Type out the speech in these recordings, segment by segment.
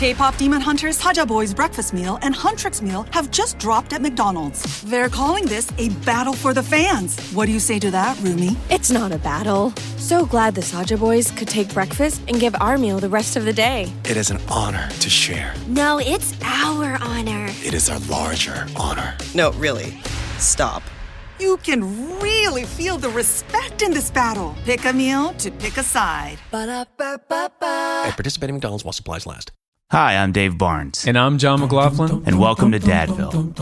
K-pop demon hunters Saja Boy's breakfast meal and Huntrix meal have just dropped at McDonald's. They're calling this a battle for the fans. What do you say to that, Rumi? It's not a battle. So glad the Saja Boys could take breakfast and give our meal the rest of the day. It is an honor to share. No, it's our honor. It is our larger honor. No, really. Stop. You can really feel the respect in this battle. Pick a meal to pick a side. At participating McDonald's while supplies last. Hi, I'm Dave Barnes. And I'm John McLaughlin. And welcome to Dadville.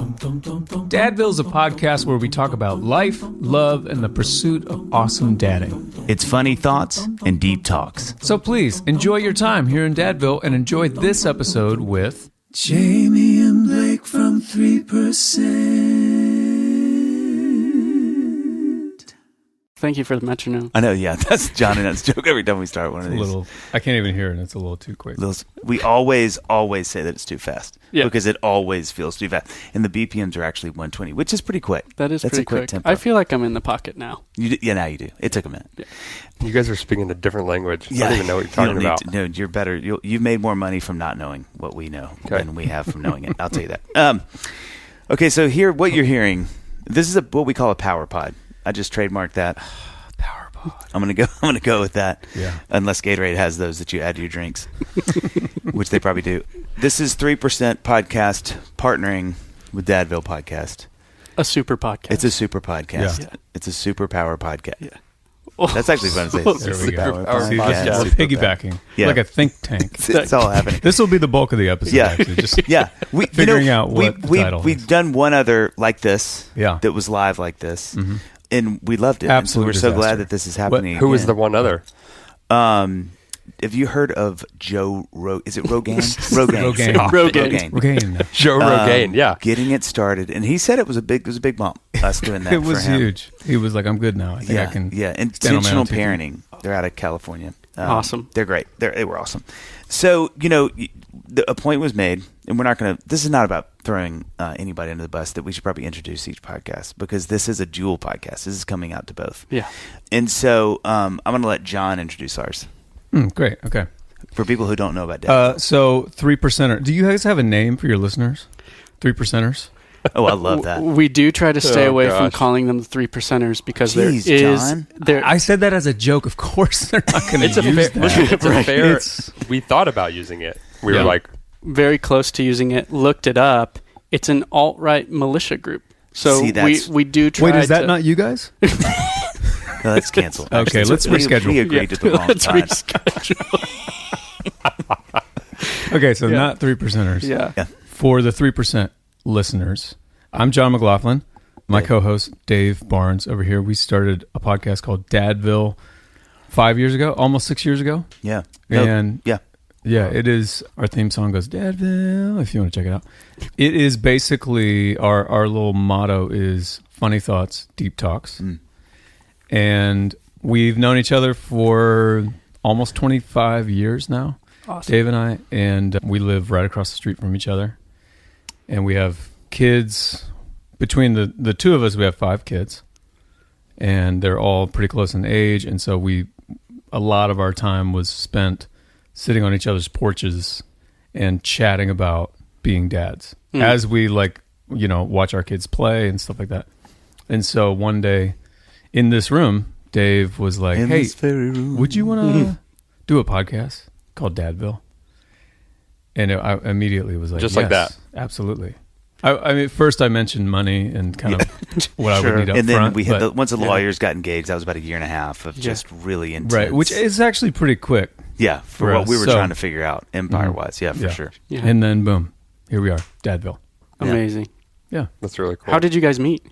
Dadville is a podcast where we talk about life, love, and the pursuit of awesome dadding. It's funny thoughts and deep talks. So please, enjoy your time here in Dadville and enjoy this episode with Jamie and Blake from 3%. Thank you for the metronome. I know, yeah. That's John and that's joke every time we start one of these. I can't even hear it, and it's a little too quick. We always say that it's too fast. Yeah. Because it always feels too fast. And the BPMs are actually 120, which is pretty quick. That's pretty quick. tempo. I feel like I'm in the pocket now. Yeah, now you do. It took a minute. Yeah. You guys are speaking a different language. Yeah. I don't even know what you're talking about. No, you're better. You've made more money from not knowing what we know than we have from knowing it. I'll tell you that. Okay, so here, what you're hearing, this is what we call a PowerPod. I just trademarked that. I'm gonna go with that. Yeah. Unless Gatorade has those that you add to your drinks, which they probably do. This is 3% podcast partnering with Dadville Podcast. A super podcast. It's a super podcast. Yeah. It's a superpower podcast. Yeah. That's actually fun to say. There we go. Podcast. We're piggybacking. Yeah. Like a think tank. It's all happening. This will be the bulk of the episode, actually. Just figuring out what the title We've is. done one other like this that was live like this. Mm-hmm. And we loved it. Absolute and so we're so glad disaster. that this is happening. Who was the one other? Have you heard of Joe Rogan? Is it Rogan? Rogan. Joe Rogan, yeah. Getting it started. And he said it was a big bump, us doing that It was for him. huge. He was like, I'm good now. I think I can. Yeah, stand on my intentional own two feet. parenting. They're out of California. Awesome. They're great. They were awesome. So, a point was made, and we're not going to, this is not about throwing anybody under the bus, that we should probably introduce each podcast, because this is a dual podcast. This is coming out to both. Yeah. And so I'm going to let John introduce ours. Great. Okay. For people who don't know about that. So 3%er. Do you guys have a name for your listeners? 3%ers? Oh, I love that. We do try to stay away from gosh. calling them the 3%ers because Jeez, there is... John. I said that as a joke. Of course they're not going to use that. It's a fair. It's- We thought about using it. We were like, very close to using it, looked it up. It's an alt-right militia group. So See, we do try Wait, is that to... not you guys? No, that's canceled. Okay, let's reschedule. We agreed to the wrong Let's time. reschedule. Okay, so not 3%ers. Yeah. For the 3% listeners, I'm John McLaughlin. My co-host, Dave Barnes, over here. We started a podcast called Dadville 5 years ago, almost 6 years ago. Yeah. And yeah, it is. Our theme song goes Dadville, if you want to check it out. It is basically, our little motto is funny thoughts, deep talks. And we've known each other for almost 25 years now, Awesome. Dave and I, and we live right across the street from each other. And we have kids. Between the two of us, we have 5 kids. And they're all pretty close in age. And so a lot of our time was spent sitting on each other's porches and chatting about being dads as we watch our kids play and stuff like that. And so one day in this room, Dave was like, "Hey, would you want to do a podcast called Dadville?" And I immediately was like, Just like yes, that. Absolutely. I mean, first I mentioned money and kind of what I would need up and then front. we had once the lawyers got engaged, that was about a year and a half of just really intense. Right, which is actually pretty quick. Yeah, for what us. we were So- trying to figure out empire-wise. Yeah, for sure. Yeah. And then boom, here we are, Dadville. Amazing. Yeah. that's really cool. How did you guys meet?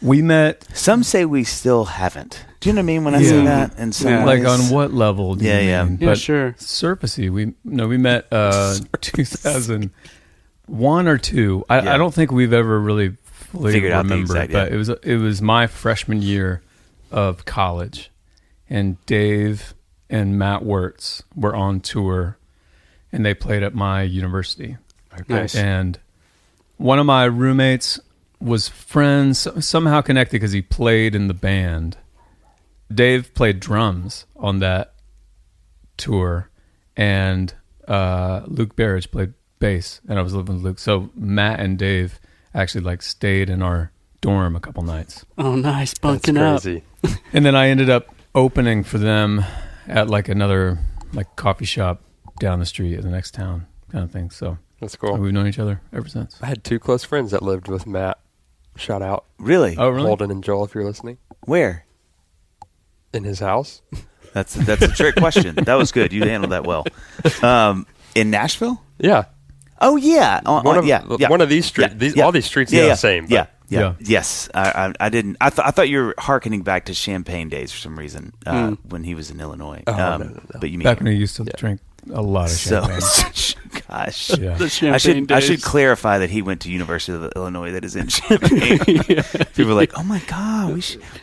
We met Some say we still haven't. Do you know what I mean when I say that? And some Yeah. like ways- on what level? Do you Yeah. mean? Yeah, But sure. surfacey. We met 2001 or 2. I don't think we've ever really fully Figured out the remembered, exact- but it was my freshman year of college, and Dave and Matt Wirtz were on tour, and they played at my university. Nice. And one of my roommates was friends, somehow connected because he played in the band. Dave played drums on that tour, and Luke Barrage played bass, and I was living with Luke. So Matt and Dave actually like stayed in our dorm a couple nights. Oh, nice. Bunking That's up. crazy. And then I ended up opening for them at like another like coffee shop down the street in the next town kind of thing. So That's cool. we've known each other ever since. I had 2 close friends that lived with Matt. Shout out. Really? Oh, really? Holden and Joel, if you're listening. Where? In his house. That's a trick question. That was good. You handled that well. In Nashville? Yeah. Oh yeah. One of these streets. All these streets are the same. Yeah. Yeah. Yes. I didn't. I thought you were hearkening back to Champagne days for some reason when he was in Illinois. No. But you mean Back when I used to drink a lot of champagne. Gosh. Yeah. The Champagne I days. should clarify that he went to University of Illinois that is in Champagne. People are like, oh my God,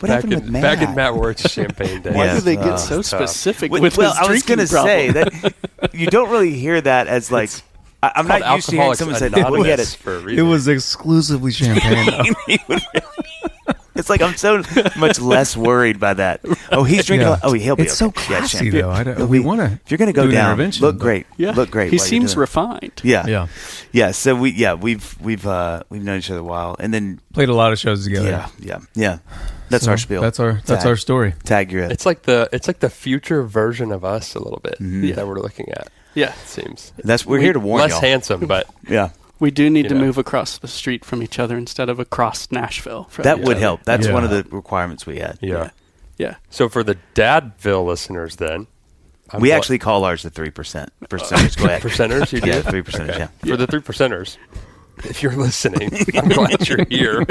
what happened with Matt? Back in Matt Wert's Champagne days. Why Yeah. do they get so It's tough. specific Well, with his I was drinking going to problem? say that you don't really hear that as like, I'm Called not used to hearing Alcoholics someone say that. Well, he had Anonymous for a It reason. was exclusively champagne. It's like I'm so much less worried by that. Oh, he's drinking. Yeah. Oh, he'll be It's so okay. Yeah, classy, champagne. though. We want to. If you're going to go do an down, intervention, look but- great. Yeah. Look great. He while you're seems doing it. refined. Yeah. Yeah. So we've known each other a while, and then Played a lot of shows together. yeah. That's So our spiel. That's Tag. our story. Tag your. It's like the future version of us a little bit Mm-hmm. that we're looking at. Yeah. It seems We're here to warn less y'all. handsome, but Yeah. We do need to know. move across the street from each other instead of across Nashville. From That each would other. help. That's Yeah. one of the requirements we had. yeah. Yeah. So for the Dadville listeners, then We actually call ours the 3%. Percenters. Go ahead. percenters. You Yeah, do 3%. Okay. Yeah. For the 3%ers, if you're listening, I'm glad you're here.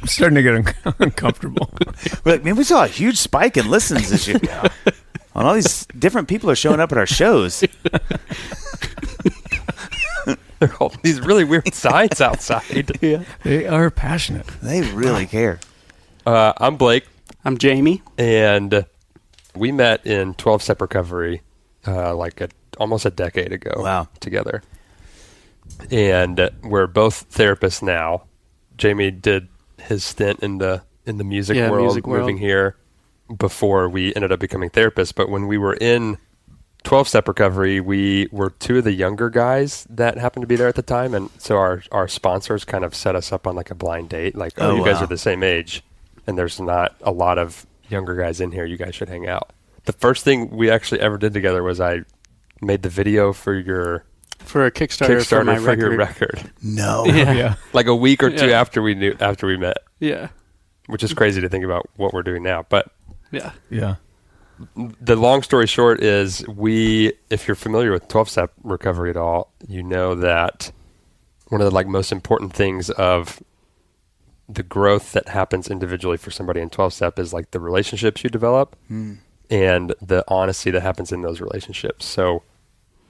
I'm starting to get uncomfortable. We're like, man, we saw a huge spike in listens this year. And all these different people are showing up at our shows. There are all these really weird signs outside. Yeah. They are passionate. They really care. I'm Blake, I'm Jamie. and we met in 12-step recovery almost a decade ago. Wow. Together. And we're both therapists now. Jamie did his stint in the music Yeah, world, music world. moving here before we ended up becoming therapists. But when we were in 12-step recovery, we were 2 of the younger guys that happened to be there at the time. And so our sponsors kind of set us up on like a blind date. Like, Oh, you guys wow. are the same age, and there's not a lot of younger guys in here. You guys should hang out. The first thing we actually ever did together was I made the video for your For a Kickstarter, for my record. your record. No. Yeah. Like a week or 2 Yeah. after we met, Yeah. which is crazy to think about what we're doing now. But Yeah. Yeah. the long story short is if you're familiar with 12-step recovery at all, you know that one of the most important things of the growth that happens individually for somebody in 12-step is like the relationships you develop and the honesty that happens in those relationships. So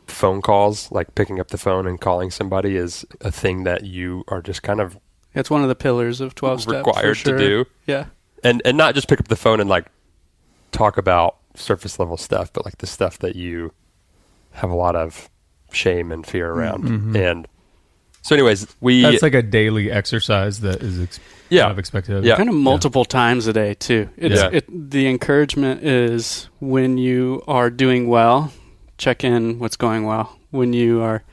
phone calls, like picking up the phone and calling somebody, is a thing that you are just kind of It's one of the pillars of 12 step. required to do. Yeah. And not just pick up the phone and like talk about surface level stuff, but like the stuff that you have a lot of shame and fear around. Mm-hmm. And so anyways, That's like a daily exercise that is kind of expected of you. Yeah. Kind of multiple times a day, too. Yeah. The encouragement is when you are doing well, check in what's going well. When you are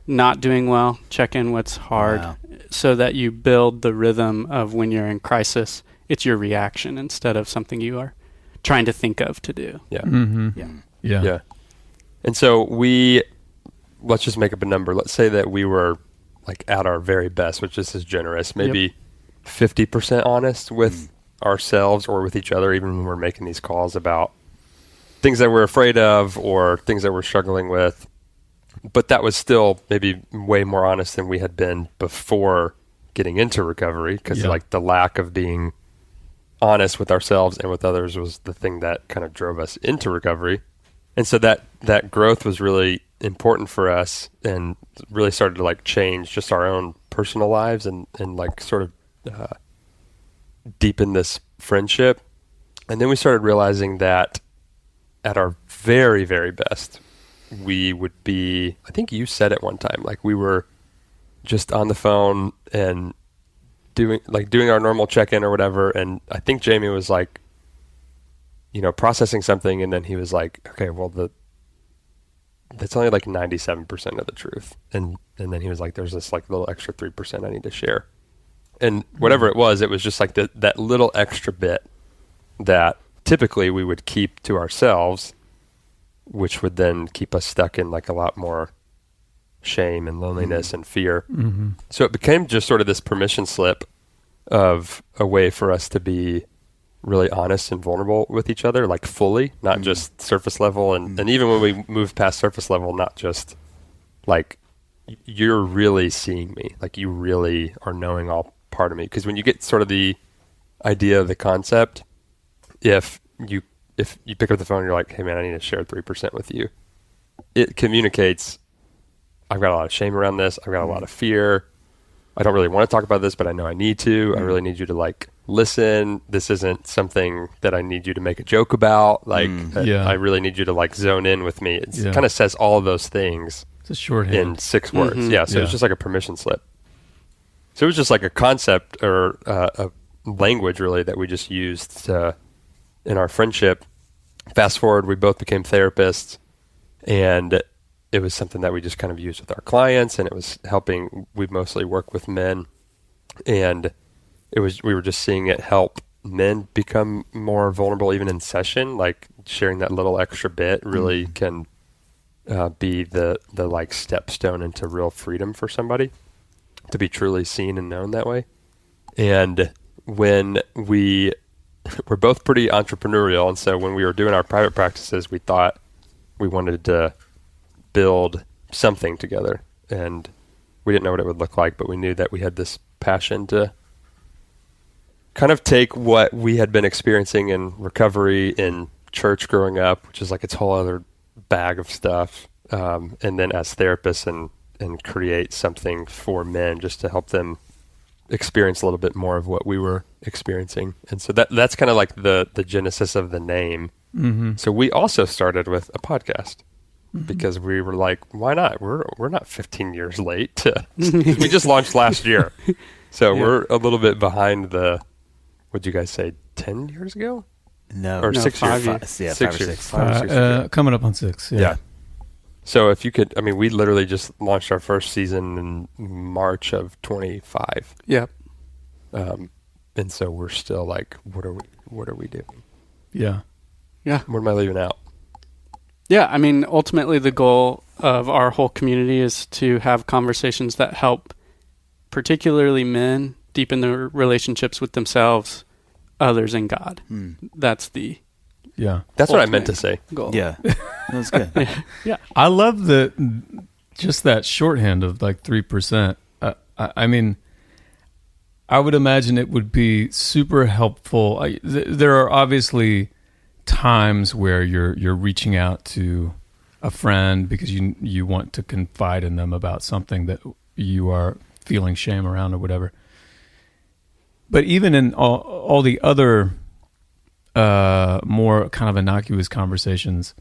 not doing well, check in what's hard, Wow. so that you build the rhythm of when you're in crisis, it's your reaction instead of something you are trying to think of to do. Yeah. Mm-hmm. Yeah. Yeah. Yeah. And so let's just make up a number. Let's say that we were like at our very best, which this is generous, maybe 50% honest with ourselves or with each other, even when we're making these calls about things that we're afraid of or things that we're struggling with. But that was still maybe way more honest than we had been before getting into recovery, because like the lack of being honest with ourselves and with others was the thing that kind of drove us into recovery. And so that growth was really important for us and really started to like change just our own personal lives and like sort of deepen this friendship. And then we started realizing that at our very, very best, we would be, I think you said it one time, like we were just on the phone and doing our normal check-in or whatever. And I think Jamie was like, processing something. And then he was like, okay, well, that's only like 97% of the truth. And then he was like, there's this like little extra 3% I need to share. And whatever it was just like that little extra bit that typically we would keep to ourselves, which would then keep us stuck in like a lot more shame and loneliness and fear. Mm-hmm. So it became just sort of this permission slip of a way for us to be really honest and vulnerable with each other, like fully, not just surface level. And even when we move past surface level, not just like, you're really seeing me, like you really are knowing all part of me. Because when you get sort of the idea of the concept, if you pick up the phone and you're like, hey man, I need to share 3% with you, it communicates, I've got a lot of shame around this, I've got a lot of fear, I don't really want to talk about this, but I know I need to. I really need you to like listen. This isn't something that I need you to make a joke about. Like, I really need you to like zone in with me. It kind of says all of those things. It's a shorthand in 6 words. Yeah. So it's just like a permission slip. So it was just like a concept or a language really that we just used in our friendship. Fast forward, we both became therapists, and it was something that we just kind of used with our clients, and it was helping. We mostly work with men, and we were just seeing it help men become more vulnerable even in session. Like sharing that little extra bit really can be the like stepstone into real freedom for somebody to be truly seen and known that way. And when we're both pretty entrepreneurial, and so when we were doing our private practices, we thought we wanted to build something together, and we didn't know what it would look like, but we knew that we had this passion to kind of take what we had been experiencing in recovery in church growing up, which is like its whole other bag of stuff, and then as therapists and create something for men just to help them experience a little bit more of what we were experiencing. And so that's kind of like the genesis of the name. Mm-hmm. So we also started with a podcast because we were like, why not? We're not 15 years late. We just launched last year. So we're a little bit behind what'd you guys say, 10 years ago? No. Or no, 6 years? 5 years. 5 or 6. 5 or 6 years ago. Coming up on 6. Yeah. So if you could, I mean, we literally just launched our first season in March of 25. Yep. And so we're still like, what are we doing? Yeah. Yeah. What am I leaving out? Yeah. I mean, ultimately the goal of our whole community is to have conversations that help particularly men deepen their relationships with themselves, others, and God. That's that's what I meant to say. Goal. Yeah. That was good. Yeah. I love just that shorthand of like 3%. I mean, I would imagine it would be super helpful. There are obviously times where you're reaching out to a friend because you want to confide in them about something that you are feeling shame around or whatever. But even in all the other more kind of innocuous conversations,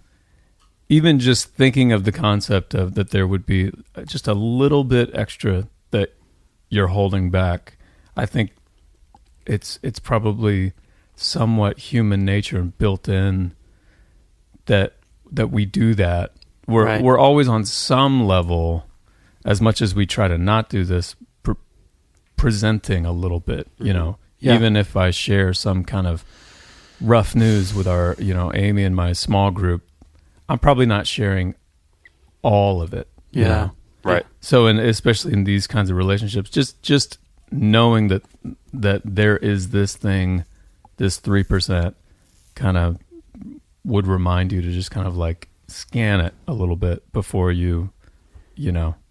even just thinking of the concept of that there would be just a little bit extra that you're holding back, I think it's probably somewhat human nature and built in that we do that. We're always on some level, as much as we try to not do this, presenting a little bit, even if I share some kind of rough news with our, Amy and my small group, I'm probably not sharing all of it. Yeah. Right. So, and especially in these kinds of relationships, just knowing that there is this thing, this 3% kind of would remind you to just kind of like scan it a little bit before you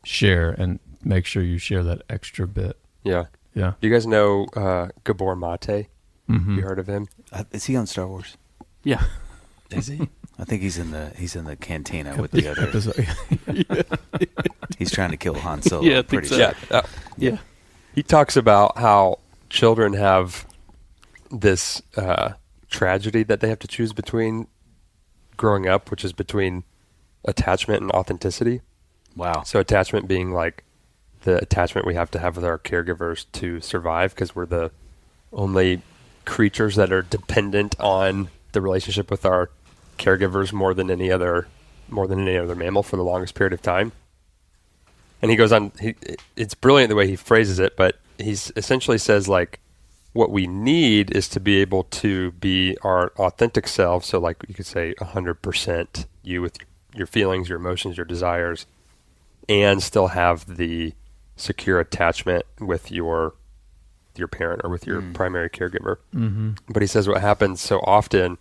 share, and make sure you share that extra bit. Yeah. Yeah. Do you guys know Gabor Mate? Mm-hmm. You heard of him? Is he on Star Wars? Yeah. Is he? I think he's in the cantina with the other. He's trying to kill Han Solo. Yeah, I think so. Yeah. He talks about how children have this tragedy that they have to choose between growing up, which is between attachment and authenticity. Wow. So attachment being like the attachment we have to have with our caregivers to survive, because we're the only creatures that are dependent on the relationship with our caregivers more than any other more than any other mammal for the longest period of time. And he goes on, it's brilliant the way he phrases it, but he essentially says, like, what we need is to be able to be our authentic selves. So, like, you could say 100% you with your feelings, your emotions, your desires, and still have the secure attachment with your parent or with your primary caregiver. Mm-hmm. But he says what happens so often,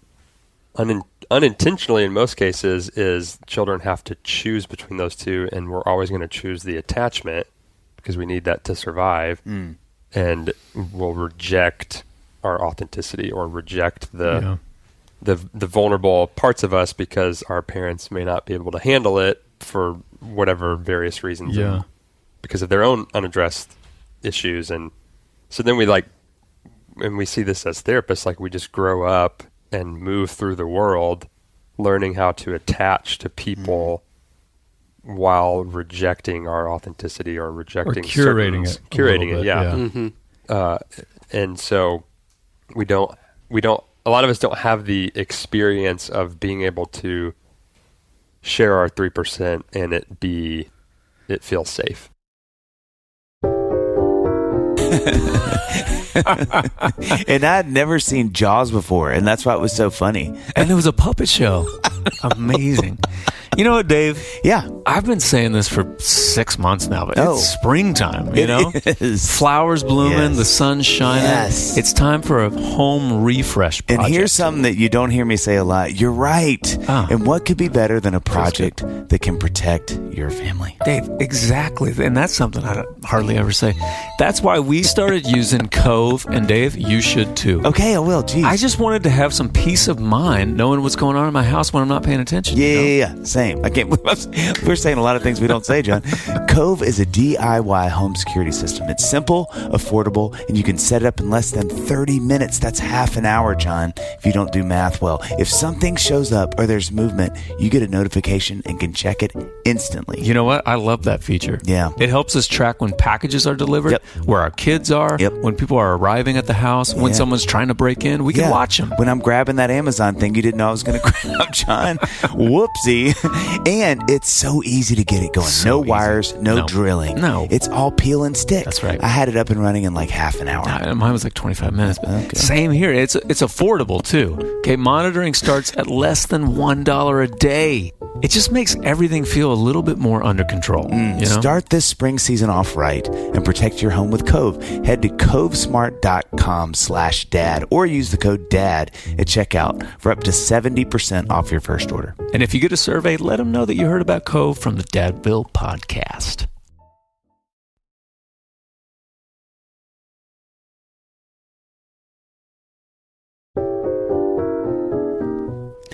unintentionally in most cases, is children have to choose between those two, and we're always going to choose the attachment because we need that to survive, and we'll reject our authenticity or reject the vulnerable parts of us because our parents may not be able to handle it for whatever various reasons, because of their own unaddressed issues. And so then and we see this as therapists, like, we just grow up and move through the world learning how to attach to people while rejecting our authenticity or rejecting curating it. And so we don't a lot of us don't have the experience of being able to share our 3% and it feels safe. And I'd never seen Jaws before, and that's why it was so funny. And it was a puppet show. Amazing. You know what, Dave? Yeah. I've been saying this for 6 months now, but it's springtime, you know? It is. Flowers blooming, the sun's shining. Yes. It's time for a home refresh project. And here's something that you don't hear me say a lot. You're right. And what could be better than a project that can protect your family? Dave, exactly. And that's something I don't hardly ever say. That's why we started using Cove, and Dave, you should too. Okay, I will. Geez. I just wanted to have some peace of mind knowing what's going on in my house when I'm not paying attention. Yeah. Same. I can't believe we're saying a lot of things we don't say, John. Cove is a DIY home security system. It's simple, affordable, and you can set it up in less than 30 minutes. That's half an hour, John, if you don't do math well. If something shows up or there's movement, you get a notification and can check it instantly. You know what? I love that feature. Yeah. It helps us track when packages are delivered, where our kids are, when people are arriving at the house, when someone's trying to break in. We can watch them. When I'm grabbing that Amazon thing you didn't know I was going to grab, John. Whoopsie. And it's so easy to get it going. So no easy. wires, no drilling. No. It's all peel and stick. That's right. I had it up and running in like half an hour. Mine was like 25 minutes. But same here. It's affordable too. Okay, monitoring starts at less than $1 a day. It just makes everything feel a little bit more under control. You know? Start this spring season off right and protect your home with Cove. Head to covesmart.com/dad or use the code DAD at checkout for up to 70% off your first order. And if you get a survey, let them know that you heard about Cove from the Dadville podcast.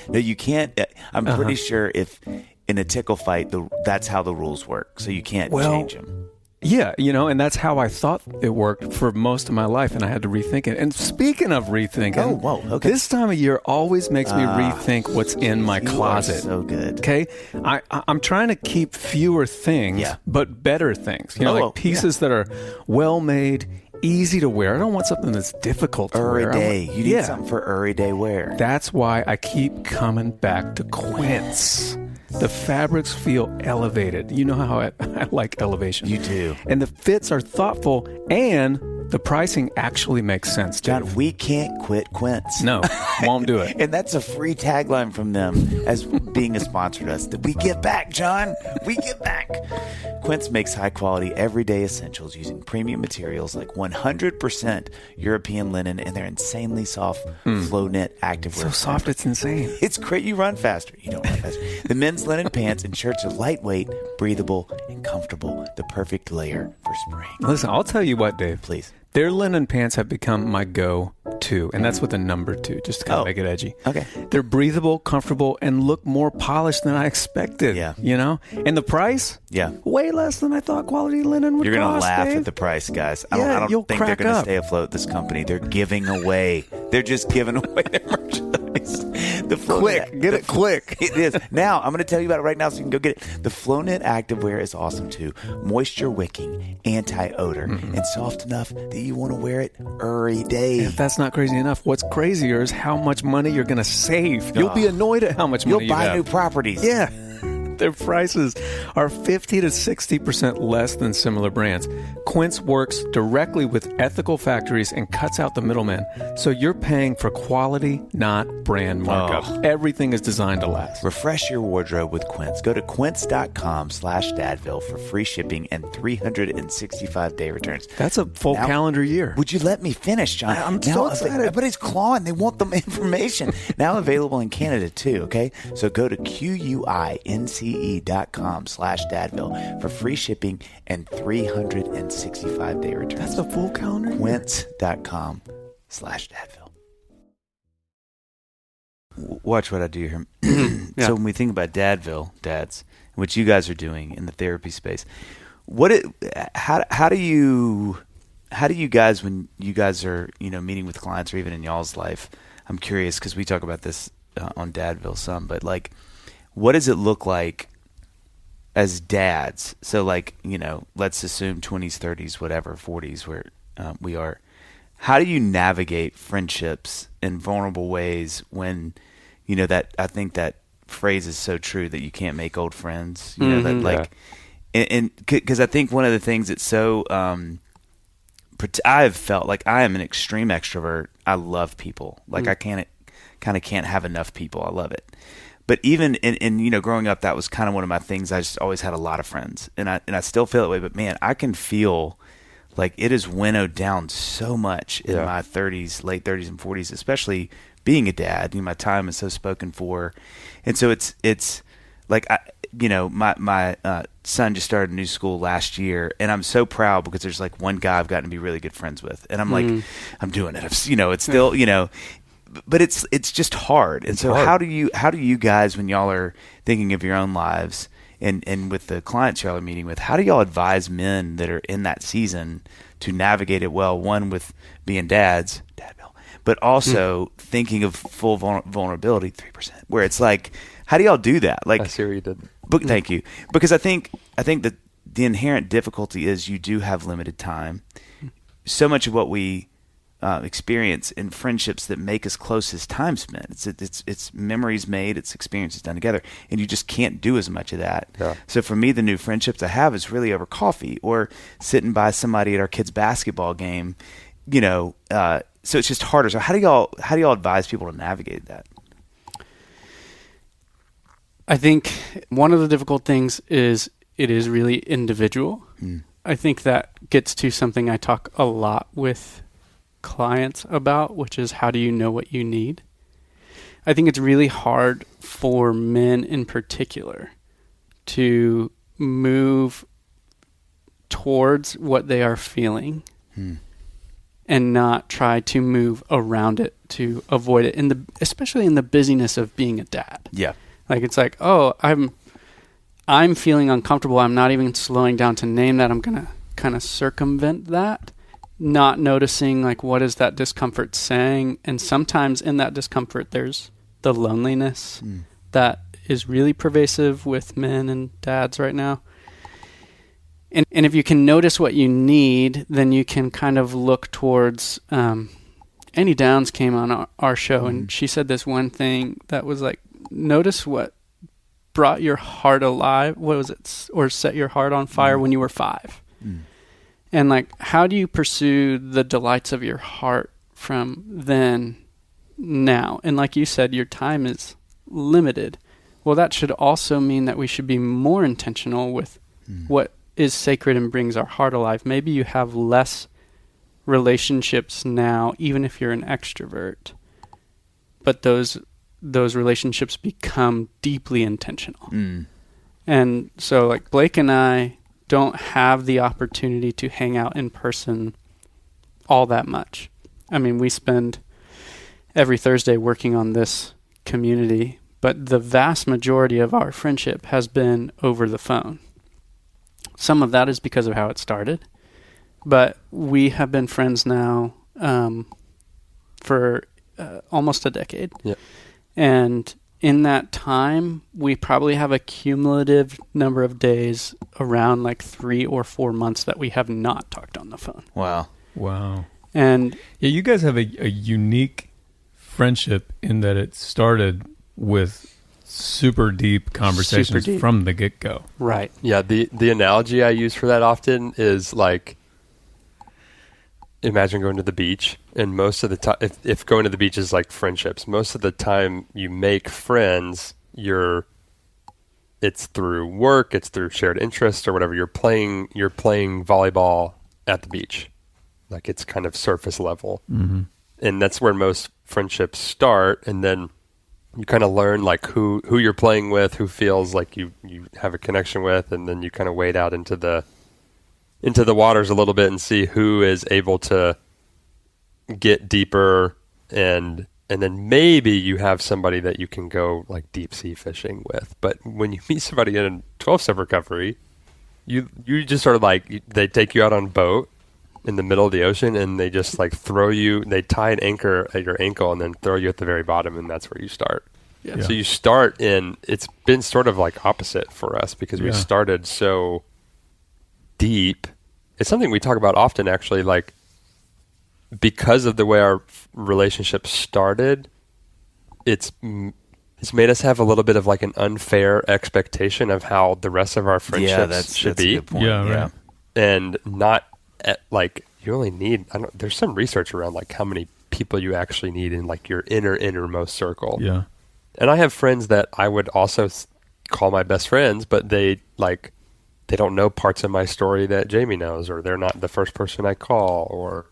No, you can't. I'm pretty sure if in a tickle fight, that's how the rules work. So you can't change them. Yeah, and that's how I thought it worked for most of my life, and I had to rethink it. And speaking of rethinking, this time of year always makes me rethink what's in my closet. So good. Okay, I'm trying to keep fewer things, but better things. Like pieces that are well made, easy to wear. I don't want something that's difficult to wear. Day. You need something for everyday wear. That's why I keep coming back to Quince. The fabrics feel elevated. You know how I like elevation. You do. And the fits are thoughtful, and the pricing actually makes sense, too. John, we can't quit Quince. No, won't do it. And that's a free tagline from them as being a sponsor to us. We give back, John. We give back. Quince makes high-quality, everyday essentials using premium materials like 100% European linen and their insanely soft flow knit activewear. So soft, it's insane. It's great. You run faster. You don't run faster. The men's linen pants and shirts are lightweight, breathable, and comfortable. The perfect layer for spring. Listen, I'll tell you what, Dave. Please. Their linen pants have become my go-to, and that's with a number 2, just to kind of make it edgy. Okay. They're breathable, comfortable, and look more polished than I expected. Yeah. And the price? Yeah. Way less than I thought quality linen would cost. You're going to laugh Dave. at the price, guys. I don't you'll think they're crack going to up. stay afloat, this company. They're giving away. They're just giving away their merchandise. Get it quick. It is. Now, I'm going to tell you about it right now so you can go get it. The Flow Knit Activewear is awesome too. Moisture wicking, anti-odor, and soft enough that you want to wear it every day. If that's not crazy enough, what's crazier is how much money you're going to save. You'll be annoyed at how much money You'll buy have. new properties. Yeah. Their prices are 50 to 60% less than similar brands. Quince works directly with ethical factories and cuts out the middleman, so you're paying for quality, not brand markup. Everything is designed to last. Refresh your wardrobe with Quince. Go to quince.com/Dadville for free shipping and 365-day returns. That's a full calendar year. Would you let me finish, John? I'm so excited. Everybody's clawing. They want the information. Now available in Canada too, okay? So go to QUINCE.com/Dadville for free shipping and 365-day returns. That's a full calendar year. Quince.com/Dadville. Watch what I do here. Yeah. So when we think about dads, which you guys are doing in the therapy space, how do you guys, when you guys are meeting with clients or even in y'all's life? I'm curious because we talk about this on Dadville some, but like, what does it look like as dads? So like, let's assume 20s, 30s, whatever, 40s, where we are. How do you navigate friendships in vulnerable ways when, that I think that phrase is so true that you can't make old friends, that like, and because I think one of the things that's so, I've felt like I am an extreme extrovert. I love people. Like I can't have enough people. I love it. But even in growing up, that was kind of one of my things. I just always had a lot of friends, and I still feel that way. But man, I can feel like it is winnowed down so much in my 30s, late 30s and 40s, especially being a dad. My time is so spoken for, and so it's like my son just started a new school last year, and I'm so proud because there's like one guy I've gotten to be really good friends with, and I'm like, I'm doing it. It's still but it's just hard. And so how do you guys, when y'all are thinking of your own lives and with the clients y'all are meeting with, how do y'all advise men that are in that season to navigate it well? One, with being dads, but also thinking of full vulnerability, 3%, where it's like, how do y'all do that? Like, I see what you did. Thank you. Because I think that the inherent difficulty is you do have limited time. So much of what we experience in friendships that make us close is time spent. It's memories made, it's experiences done together, and you just can't do as much of that. Yeah. So for me, the new friendships I have is really over coffee or sitting by somebody at our kids' basketball game. So it's just harder. So how do y'all advise people to navigate that? I think one of the difficult things is it is really individual. I think that gets to something I talk a lot with clients about, which is how do you know what you need? I think it's really hard for men in particular to move towards what they are feeling and not try to move around it to avoid it, especially in the busyness of being a dad. Yeah. Like it's like, oh, I'm feeling uncomfortable. I'm not even slowing down to name that. I'm going to kind of circumvent that, not noticing like what is that discomfort saying. And sometimes in that discomfort, there's the loneliness that is really pervasive with men and dads right now. And if you can notice what you need, then you can kind of look towards, Annie Downs came on our show and she said this one thing that was like, notice what brought your heart alive. What was it? Or set your heart on fire when you were 5. And like, how do you pursue the delights of your heart from then now? And like you said, your time is limited. Well, that should also mean that we should be more intentional with what is sacred and brings our heart alive. Maybe you have less relationships now, even if you're an extrovert, but those relationships become deeply intentional. And so like Blake and I don't have the opportunity to hang out in person all that much. I mean, we spend every Thursday working on this community, but the vast majority of our friendship has been over the phone. Some of that is because of how it started, but we have been friends now for almost a decade. Yep. And in that time, we probably have a cumulative number of days around like 3 or 4 months that we have not talked on the phone. Wow. And yeah, you guys have a unique friendship in that it started with super deep conversations Super deep. from the get-go. Right. Yeah, the analogy I use for that often is like, imagine going to the beach, and most of the time, if going to the beach is like friendships, most of the time you make friends, it's through work, it's through shared interests or whatever. You're playing volleyball at the beach, like it's kind of surface level, and that's where most friendships start, and then you kind of learn like who you're playing with, who feels like you have a connection with, and then you kind of wade out into the waters a little bit and see who is able to get deeper, and then maybe you have somebody that you can go like deep sea fishing with. But when you meet somebody in 12-step recovery, you just sort of like, they take you out on a boat in the middle of the ocean, and they just like they tie an anchor at your ankle and then throw you at the very bottom, and that's where you start. Yeah. So you start it's been sort of like opposite for us, because we started so deep. It's something we talk about often, actually, like, because of the way our relationship started, it's made us have a little bit of like an unfair expectation of how the rest of our friendships should be. A good point. Yeah, right. And not like, you only need, there's some research around like how many people you actually need in like your innermost circle. Yeah. And I have friends that I would also call my best friends, but they don't know parts of my story that Jamie knows, or they're not the first person I call,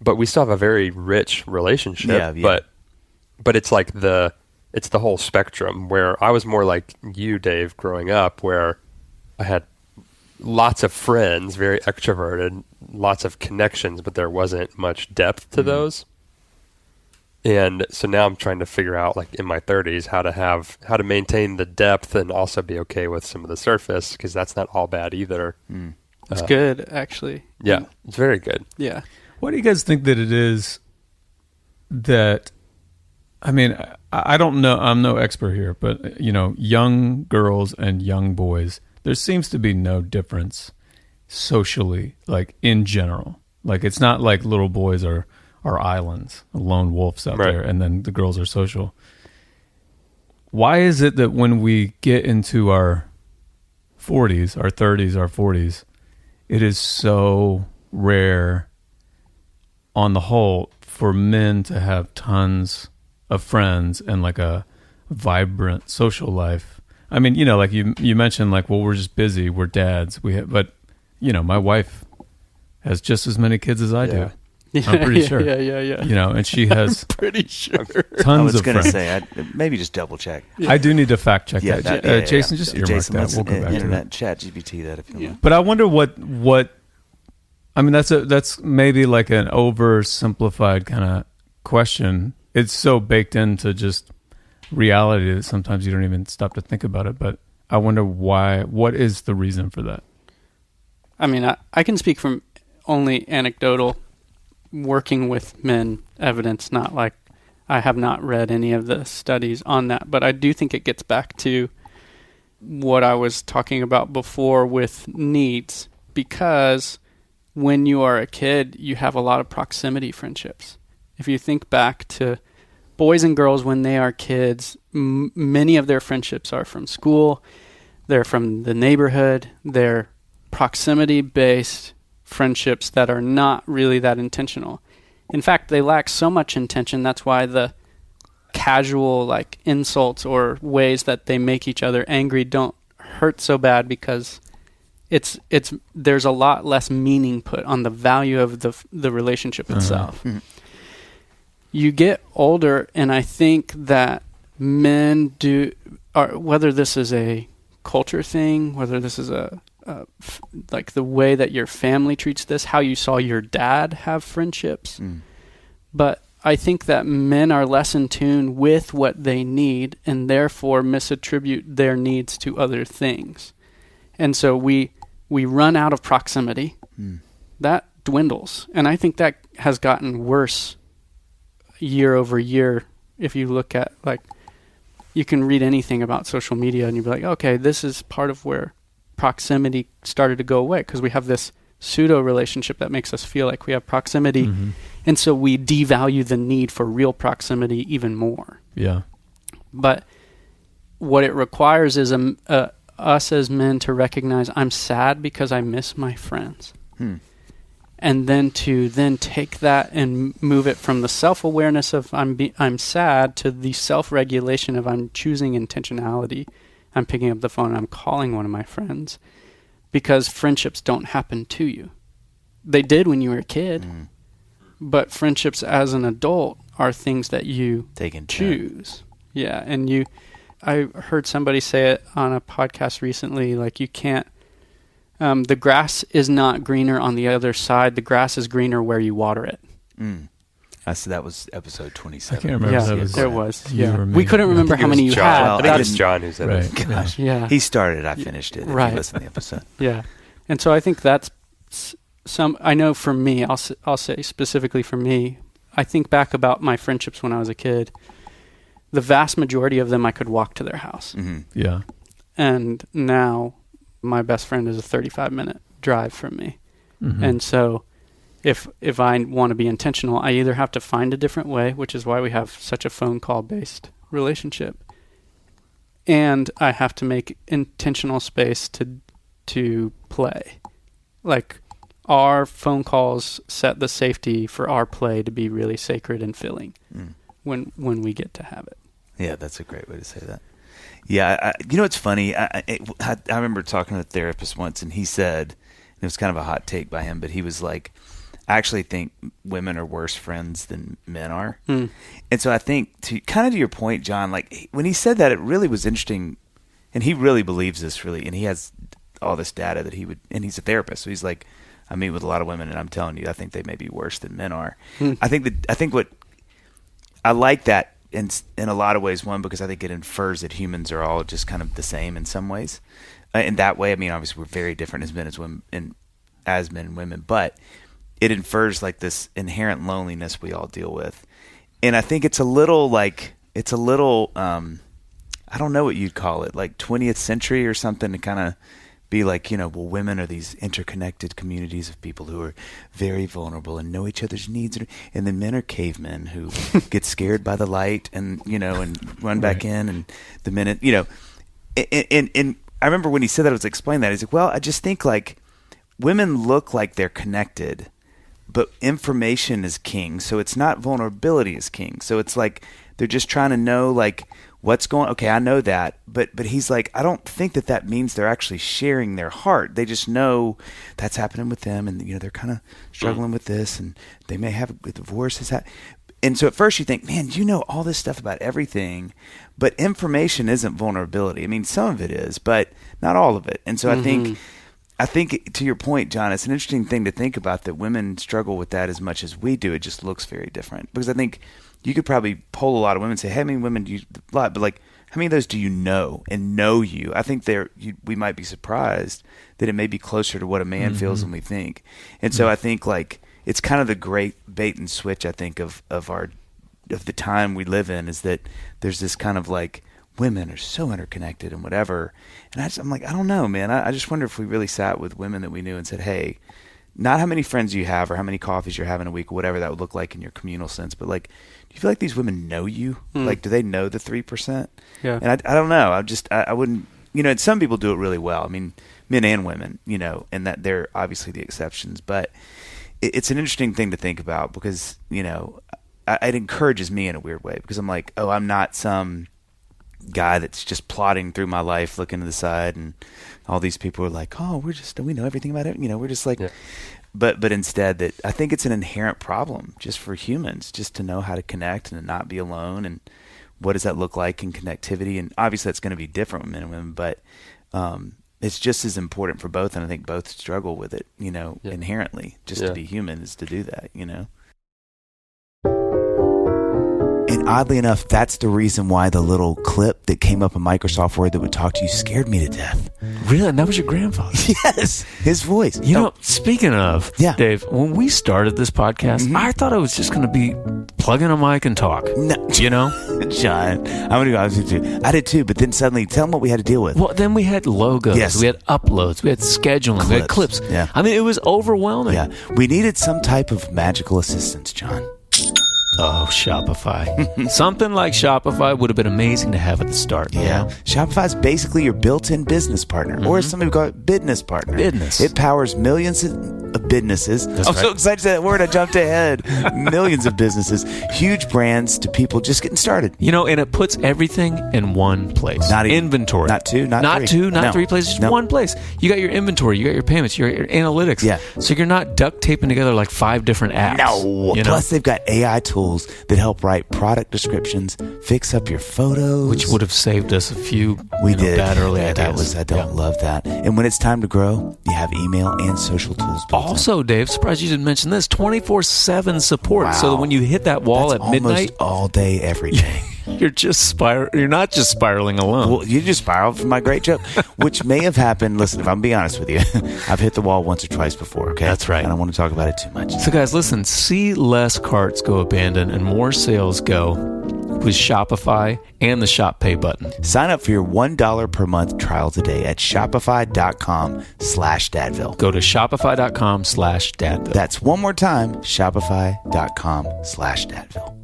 but we still have a very rich relationship. Yeah. But it's like it's the whole spectrum, where I was more like you, Dave, growing up, where I had lots of friends, very extroverted, lots of connections, but there wasn't much depth to those. And so now I'm trying to figure out, like in my 30s, how to maintain the depth and also be okay with some of the surface, because that's not all bad either. It's good, actually. Yeah, it's very good. Yeah. What do you guys think that it is that, I mean, I don't know, I'm no expert here, but, young girls and young boys, there seems to be no difference socially, like in general. Like, it's not like little boys are islands, lone wolves out there, and then the girls are social. Why is it that when we get into our 40s, our 30s, our 40s, it is so rare on the whole for men to have tons of friends and like a vibrant social life? I mean, like you mentioned, like, well, we're just busy, we're dads, but my wife has just as many kids as I do. I'm pretty sure. Yeah. And she has Pretty sure. tons I was of going to friends. say, maybe just double check. I do need to fact check that. Jason, just earmark Jason, that. let's We'll go back to internet that. chat GPT that if you want. But I wonder what I mean, that's maybe like an oversimplified kind of question. It's so baked into just reality that sometimes you don't even stop to think about it. But I wonder what is the reason for that? I mean, I can speak from only anecdotal working with men evidence, not like I have not read any of the studies on that, but I do think it gets back to what I was talking about before with needs, because when you are a kid, you have a lot of proximity friendships. If you think back to boys and girls when they are kids, many of their friendships are from school, they're from the neighborhood, they're proximity-based friendships that are not really that intentional. In fact, they lack so much intention. That's why the casual like insults or ways that they make each other angry don't hurt so bad, because there's a lot less meaning put on the value of the relationship itself. You get older, and I think that men whether this is a culture thing, whether this is like the way that your family treats this, how you saw your dad have friendships. But I think that men are less in tune with what they need, and therefore misattribute their needs to other things. And so we run out of proximity. That dwindles. And I think that has gotten worse year over year. If you look at, like, you can read anything about social media and you'll be like, okay, this is part of where proximity started to go away, because we have this pseudo relationship that makes us feel like we have proximity, and so we devalue the need for real proximity even more. Yeah. But what it requires is us as men to recognize I'm sad because I miss my friends. And then to take that and move it from the self-awareness of I'm sad to the self-regulation of I'm choosing intentionality. I'm picking up the phone and I'm calling one of my friends, because friendships don't happen to you. They did when you were a kid, but friendships as an adult are things that you choose. Yeah, and I heard somebody say it on a podcast recently, like you can't, the grass is not greener on the other side. The grass is greener where you water it. That was episode 27. I can't remember. Yeah, there was. Yeah. Me. We couldn't remember how many you had. I think it was John who said it. Gosh. Yeah. He started, I finished it. If you listen to the episode. Yeah. And so I think that's I know for me, I'll say specifically for me, I think back about my friendships when I was a kid. The vast majority of them I could walk to their house. Yeah. And now my best friend is a 35-minute drive from me. And so if I want to be intentional, I either have to find a different way, which is why we have such a phone call based relationship, and I have to make intentional space to play. Like, our phone calls set the safety for our play to be really sacred and filling when we get to have it. Yeah, that's a great way to say that. Yeah, it's funny. I remember talking to a therapist once, and he said, it was kind of a hot take by him, but he was like, I actually think women are worse friends than men are. And so I think, to your point, John, like when he said that, it really was interesting, and he really believes this really, and he has all this data that and he's a therapist, so he's like, I meet with a lot of women, and I'm telling you, I think they may be worse than men are. I think what I like that in a lot of ways, one, because I think it infers that humans are all just kind of the same in some ways. In that way, I mean, obviously we're very different as men and women, but it infers like this inherent loneliness we all deal with. And I think it's a little, I don't know what you'd call it, like 20th century or something, to kind of be like, well, women are these interconnected communities of people who are very vulnerable and know each other's needs. And then men are cavemen who get scared by the light and, and run back in. And the minute, and I remember when he said that, I was explaining that. He's like, well, I just think like women look like they're connected, but information is king. So it's not vulnerability is king. So it's like they're just trying to know like what's going on. Okay, I know that. But he's like, I don't think that means they're actually sharing their heart. They just know that's happening with them. And, they're kind of struggling with this. And they may have a divorce. And so at first you think, man, all this stuff about everything. But information isn't vulnerability. I mean, some of it is, but not all of it. And so I think to your point, John, it's an interesting thing to think about that women struggle with that as much as we do. It just looks very different. Because I think you could probably poll a lot of women and say, hey, how many women do you a lot? But like, how many of those do you know and know you? I think we might be surprised that it may be closer to what a man feels than we think. And so I think like it's kind of the great bait and switch, I think, of the time we live in, is that there's this kind of like women are so interconnected and whatever. And I'm like, I don't know, man. I just wonder if we really sat with women that we knew and said, hey, not how many friends you have or how many coffees you're having a week or whatever that would look like in your communal sense, but like, do you feel like these women know you? Like, do they know the 3%? Yeah. And I don't know. I wouldn't, and some people do it really well. I mean, men and women, and that they're obviously the exceptions, but it's an interesting thing to think about because, it encourages me in a weird way because I'm like, oh, I'm not some guy that's just plodding through my life looking to the side and all these people are like, oh, we know everything about it. We're just like, but instead that I think it's an inherent problem just for humans, just to know how to connect and to not be alone. And what does that look like in connectivity? And obviously that's going to be different with men and women, but it's just as important for both. And I think both struggle with it, inherently, just to be human is to do that, And oddly enough, that's the reason why the little clip that came up in Microsoft Word that would talk to you scared me to death. Really? And that was your grandfather? Yes. His voice. Speaking of, Dave, when we started this podcast, I thought I was just going to be plug in a mic and talk. No. John, I'm going to be honest with you. I did too, but then suddenly, tell them what we had to deal with. Well, then we had logos. Yes. We had uploads. We had scheduling. We had clips. Yeah. I mean, it was overwhelming. Yeah. We needed some type of magical assistance, John. Oh, Shopify. Something like Shopify would have been amazing to have at the start. Yeah. Shopify is basically your built-in business partner, or as some people call it, business partner. Business. It powers millions of businesses. I'm so excited to say that word. I jumped ahead. Millions of businesses, huge brands to people just getting started. And it puts everything in one place. Not even, inventory. Not two, not three. Not three places, just one place. You got your inventory, you got your payments, you got your analytics. Yeah. So you're not duct taping together like 5 different apps. No. Plus, they've got AI tools that help write product descriptions, fix up your photos. Which would have saved us a few bad early ideas. I don't love that. And when it's time to grow, you have email and social tools built Also, Dave, surprised you didn't mention this, 24/7 support. Wow. So that when you hit that wall That's at midnight, almost all day, every day. You're not just spiraling alone. Well, you just spiraled from my great joke, which may have happened. Listen, if I'm being honest with you, I've hit the wall once or twice before, okay? That's right. I don't want to talk about it too much. So, guys, listen, see less carts go abandoned and more sales go with Shopify and the Shop Pay button. Sign up for your $1 per month trial today at shopify.com/Dadville. Go to shopify.com/Dadville. That's one more time, shopify.com/Dadville.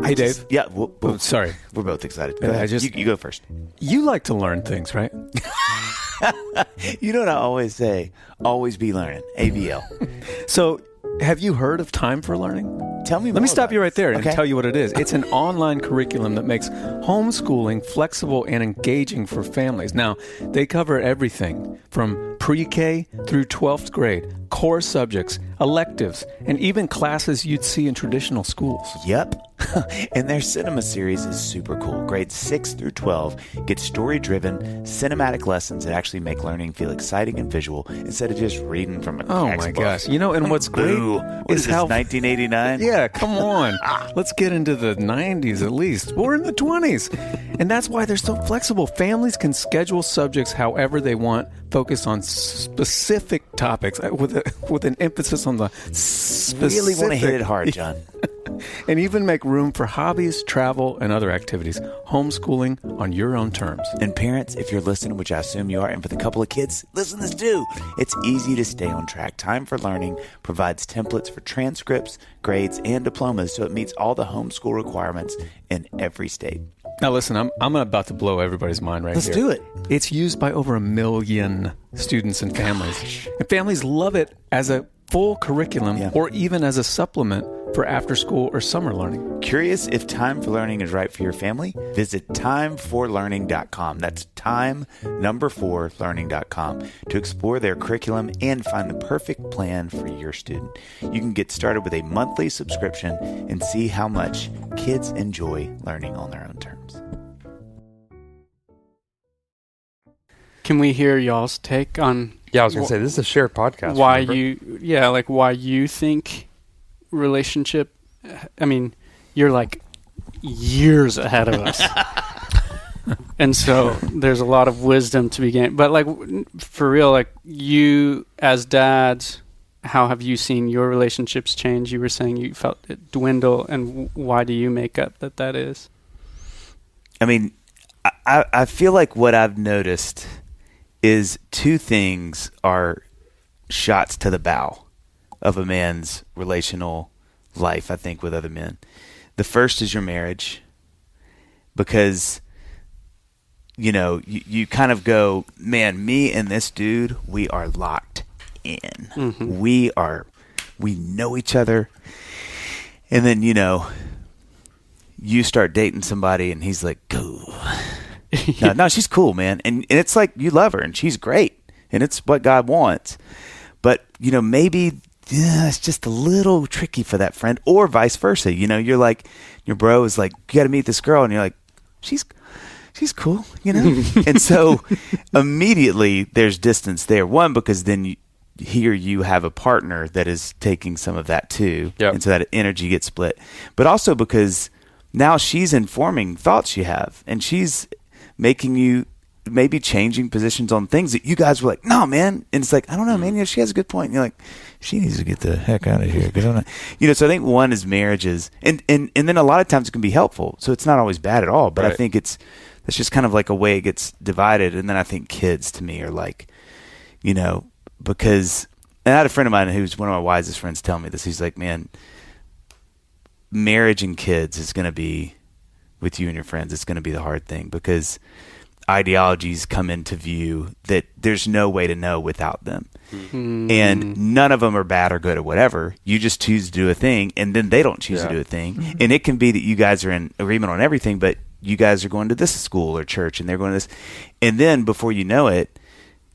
Hey, Dave. Yeah. Sorry. We're both excited. Go ahead. You go first. You like to learn things, right? You know what I always say? Always be learning. ABL. So, have you heard of Time for Learning? Tell me more. Let me stop you right there and Okay. tell you what it is. It's an online curriculum that makes homeschooling flexible and engaging for families. Now, they cover everything from pre-K through 12th grade, core subjects, electives, and even classes you'd see in traditional schools. Yep. And their cinema series is super cool. Grades 6 through 12 get story-driven, cinematic lessons that actually make learning feel exciting and visual instead of just reading from a textbook. Oh my gosh. And what's great is how 1989? Yeah, come on. Let's get into the 90s at least. We're in the 20s. And that's why they're so flexible. Families can schedule subjects however they want, focus on specific topics with an emphasis on the specific. Really want to hit it hard, John. And even make room for hobbies, travel, and other activities. Homeschooling on your own terms. And parents, if you're listening, which I assume you are, and for the couple of kids, listen to this too. It's easy to stay on track. Time for Learning provides templates for transcripts, grades, and diplomas, so it meets all the homeschool requirements in every state. Now listen, I'm about to blow everybody's mind right here. Let's do it. It's used by over 1 million students and families. And families love it as a full curriculum or even as a supplement for after school or summer learning. Curious if Time for Learning is right for your family? Visit timeforlearning.com. That's time4learning.com to explore their curriculum and find the perfect plan for your student. You can get started with a monthly subscription and see how much kids enjoy learning on their own terms. Can we hear y'all's take on? Yeah, I was going to say, this is a shared podcast. Why remember? why you think relationship, I mean, you're like years ahead of us. And so there's a lot of wisdom to be gained. But like, for real, like you as dads, how have you seen your relationships change? You were saying you felt it dwindle, and why do you make up that is? I mean, I feel like what I've noticed is two things are shots to the bow of a man's relational life, I think, with other men. The first is your marriage, because, you know, you kind of go, man, me and this dude, we are locked in. Mm-hmm. We know each other. And then, you know, you start dating somebody and he's like, go. No, she's cool, man. And it's like you love her and she's great. And it's what God wants. But, you know, maybe it's just a little tricky for that friend, or vice versa. You know, you're like, your bro is like, you got to meet this girl. And you're like, she's cool, you know? And so immediately there's distance there. One, because then you have a partner that is taking some of that too. Yep. And so that energy gets split. But also because now she's informing thoughts you have, and she's making you maybe changing positions on things that you guys were like, no, man. And it's like, I don't know, man. You know, she has a good point. And you're like, she needs to get the heck out of here. 'Cause I'm not, you know, so I think one is marriages, and then a lot of times it can be helpful. So it's not always bad at all. But right. I think It's just kind of like a way it gets divided. And then I think kids to me are like, because, and I had a friend of mine who's one of my wisest friends tell me this. He's like, man, marriage and kids is going to be, with you and your friends, it's going to be the hard thing, because ideologies come into view that there's no way to know without them. Mm-hmm. And none of them are bad or good or whatever. You just choose to do a thing, and then they don't choose to do a thing. Mm-hmm. And it can be that you guys are in agreement on everything, but you guys are going to this school or church, and they're going to this. And then before you know it,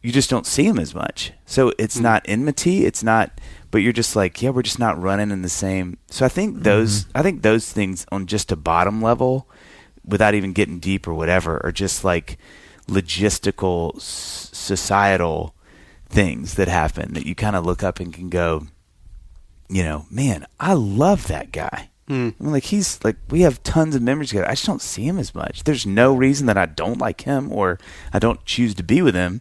you just don't see them as much. So it's not enmity. It's not, but you're just like, yeah, we're just not running in the same. So I think those things on just a bottom level, without even getting deep or whatever, are just like logistical, societal things that happen that you kind of look up and can go, man, I love that guy. I mean, he's like, we have tons of memories together. I just don't see him as much. There's no reason that I don't like him or I don't choose to be with him.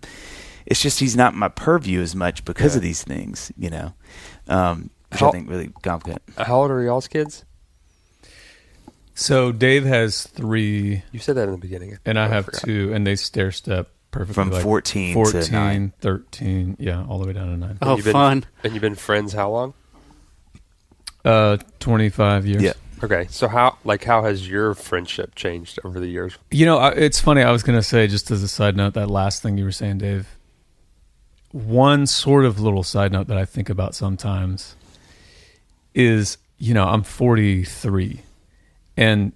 It's just he's not my purview as much because of these things, which I think really complicated. How old are y'all's kids? So Dave has 3. You said that in the beginning. And I have 2, and they stair step perfectly. From 14 to 9. 13, all the way down to 9. Oh, fun. And you've been friends how long? 25 years. Yeah. Okay, so how has your friendship changed over the years? It's funny. I was going to say, just as a side note, that last thing you were saying, Dave, one sort of little side note that I think about sometimes is, I'm 43, and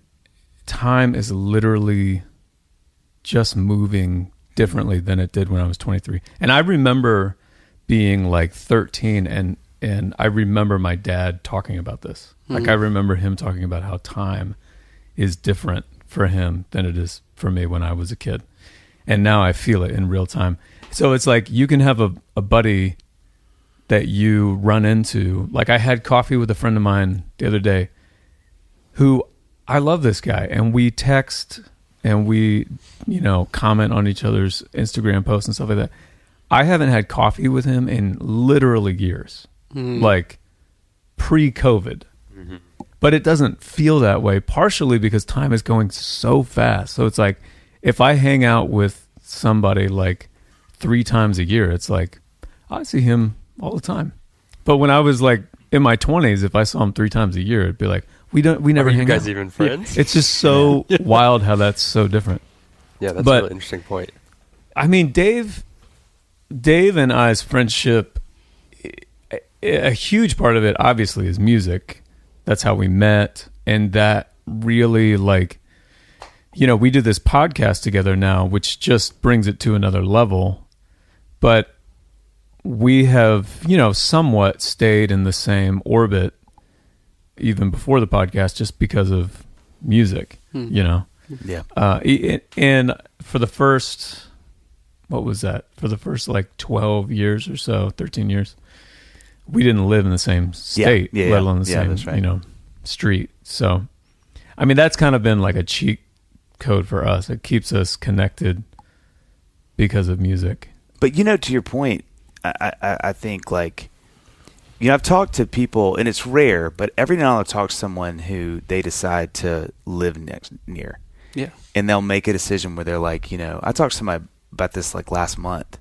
time is literally just moving differently than it did when I was 23. And I remember being like 13, and I remember my dad talking about this. Like, I remember him talking about how time is different for him than it is for me when I was a kid. And now I feel it in real time. So it's like you can have a buddy that you run into. Like, I had coffee with a friend of mine the other day who, I love this guy. And we text and we, comment on each other's Instagram posts and stuff like that. I haven't had coffee with him in literally years. Like pre-COVID. But it doesn't feel that way, partially because time is going so fast. So it's like, if I hang out with somebody like 3 times a year, it's like, I see him all the time. But when I was like in my 20s, if I saw him 3 times a year, it'd be like, we never hang out. Are you guys even friends? It's just so wild how that's so different. Yeah, that's a really interesting point. I mean, Dave and I's friendship, a huge part of it obviously is music. That's how we met. And that really, like, we do this podcast together now, which just brings it to another level. But we have, somewhat stayed in the same orbit even before the podcast, just because of music, Yeah. And for the first, what was that? For the first like 12 years or so, 13 years, we didn't live in the same state, let alone the same, street. So, I mean, that's kind of been like a cheat code for us. It keeps us connected because of music. But, to your point, I think, like, I've talked to people, and it's rare, but every now and then I'll talk to someone who they decide to live near. Yeah. And they'll make a decision where they're like, I talked to somebody about this like last month,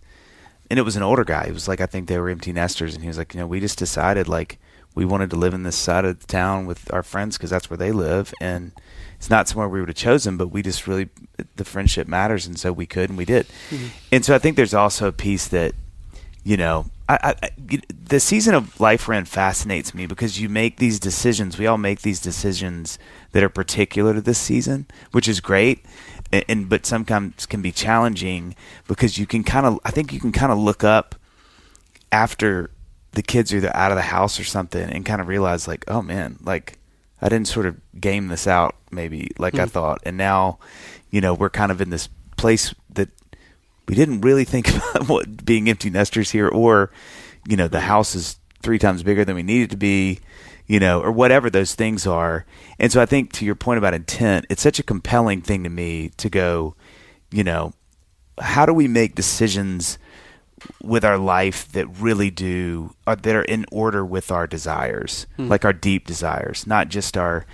and it was an older guy. It was like, I think they were empty nesters, and he was like, we just decided like we wanted to live in this side of the town with our friends because that's where they live, and it's not somewhere we would have chosen, but we just really, the friendship matters, and so we could, and we did. Mm-hmm. And so I think there's also a piece that, the season of life we're in fascinates me because you make these decisions. We all make these decisions that are particular to this season, which is great. But sometimes can be challenging because you can I think you can look up after the kids are either out of the house or something and kind of realize like, oh man, like I didn't sort of game this out maybe like I thought. And now, we're kind of in this place that we didn't really think about being empty nesters here, or, the house is 3 times bigger than we need it to be, or whatever those things are. And so I think to your point about intent, it's such a compelling thing to me to go, how do we make decisions with our life that really that are in order with our desires, like our deep desires, not just our,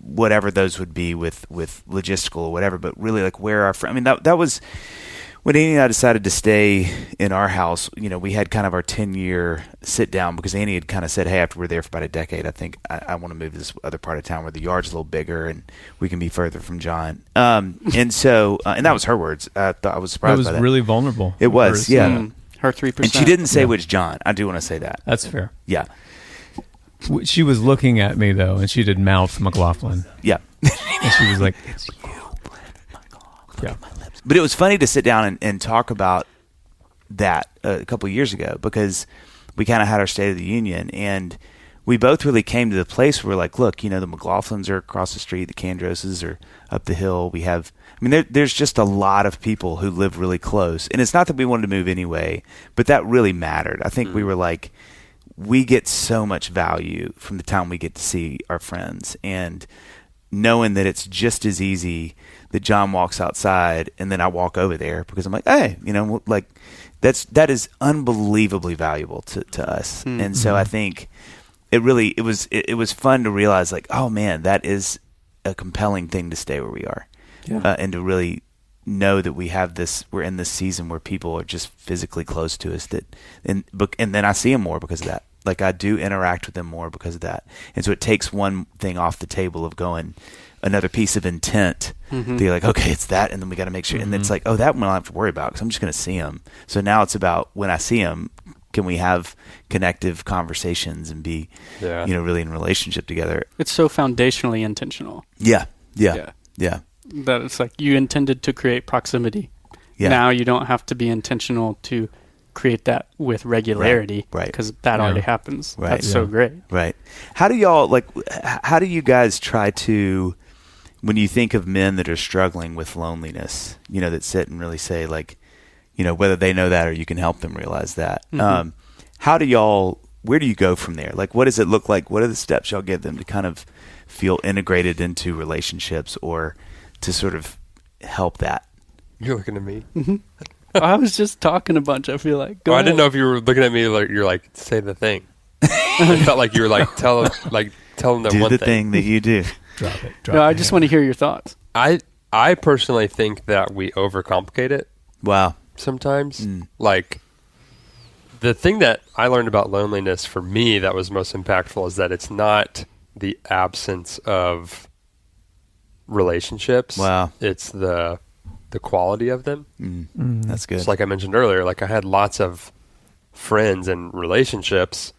whatever those would be with logistical or whatever, but really like where our friend. I mean, that was when Annie and I decided to stay in our house. We had kind of our 10-year sit down because Annie had kind of said, hey, after we're there for about a decade, I think I want to move to this other part of town where the yard's a little bigger and we can be further from John. And so, and that was her words. I thought I was surprised by that. It was really vulnerable. It was, yeah. Her 3%. And she didn't say which John. I do want to say that. That's fair. Yeah. She was looking at me, though, and she did mouth McLaughlin. Yeah. And she was like, it's you. Yeah. But it was funny to sit down and talk about that a couple of years ago because we kind of had our State of the Union, and we both really came to the place where we're like, look, the McLaughlins are across the street, the Candroses are up the hill. We have, there's just a lot of people who live really close. And it's not that we wanted to move anyway, but that really mattered. I think we were like, we get so much value from the time we get to see our friends, and knowing that it's just as easy that John walks outside and then I walk over there because I'm like, hey, like that is unbelievably valuable to us. Mm-hmm. And so I think it was fun to realize like, oh man, that is a compelling thing to stay where we are. Yeah. And to really know that we're in this season where people are just physically close to us and then I see them more because of that. Like I do interact with them more because of that. And so it takes one thing off the table of going another piece of intent. Mm-hmm. You're like, okay, it's that. And then we got to make sure. Mm-hmm. And then it's like, oh, that one I don't have to worry about because I'm just going to see them. So now it's about when I see them, can we have connective conversations and be, really in relationship together? It's so foundationally intentional. Yeah. That it's like you intended to create proximity. Yeah. Now you don't have to be intentional to create that with regularity, right? Because that already happens. Right. That's so great. Right. How do you guys try to, when you think of men that are struggling with loneliness, that sit and really say like, whether they know that or you can help them realize that. Mm-hmm. Where do you go from there? Like, what does it look like? What are the steps y'all give them to kind of feel integrated into relationships or to sort of help that? You're looking at me. Mm-hmm. I was just talking a bunch. I feel like. I didn't know if you were looking at me like you're like say the thing. I felt like you were like tell them that do one the thing that you do. Drop it. No, I just want to hear your thoughts. I personally think that we overcomplicate it. Wow. Sometimes, like the thing that I learned about loneliness for me that was most impactful is that it's not the absence of relationships. Wow. It's the quality of them. That's good. So like I mentioned earlier, like I had lots of friends and relationships,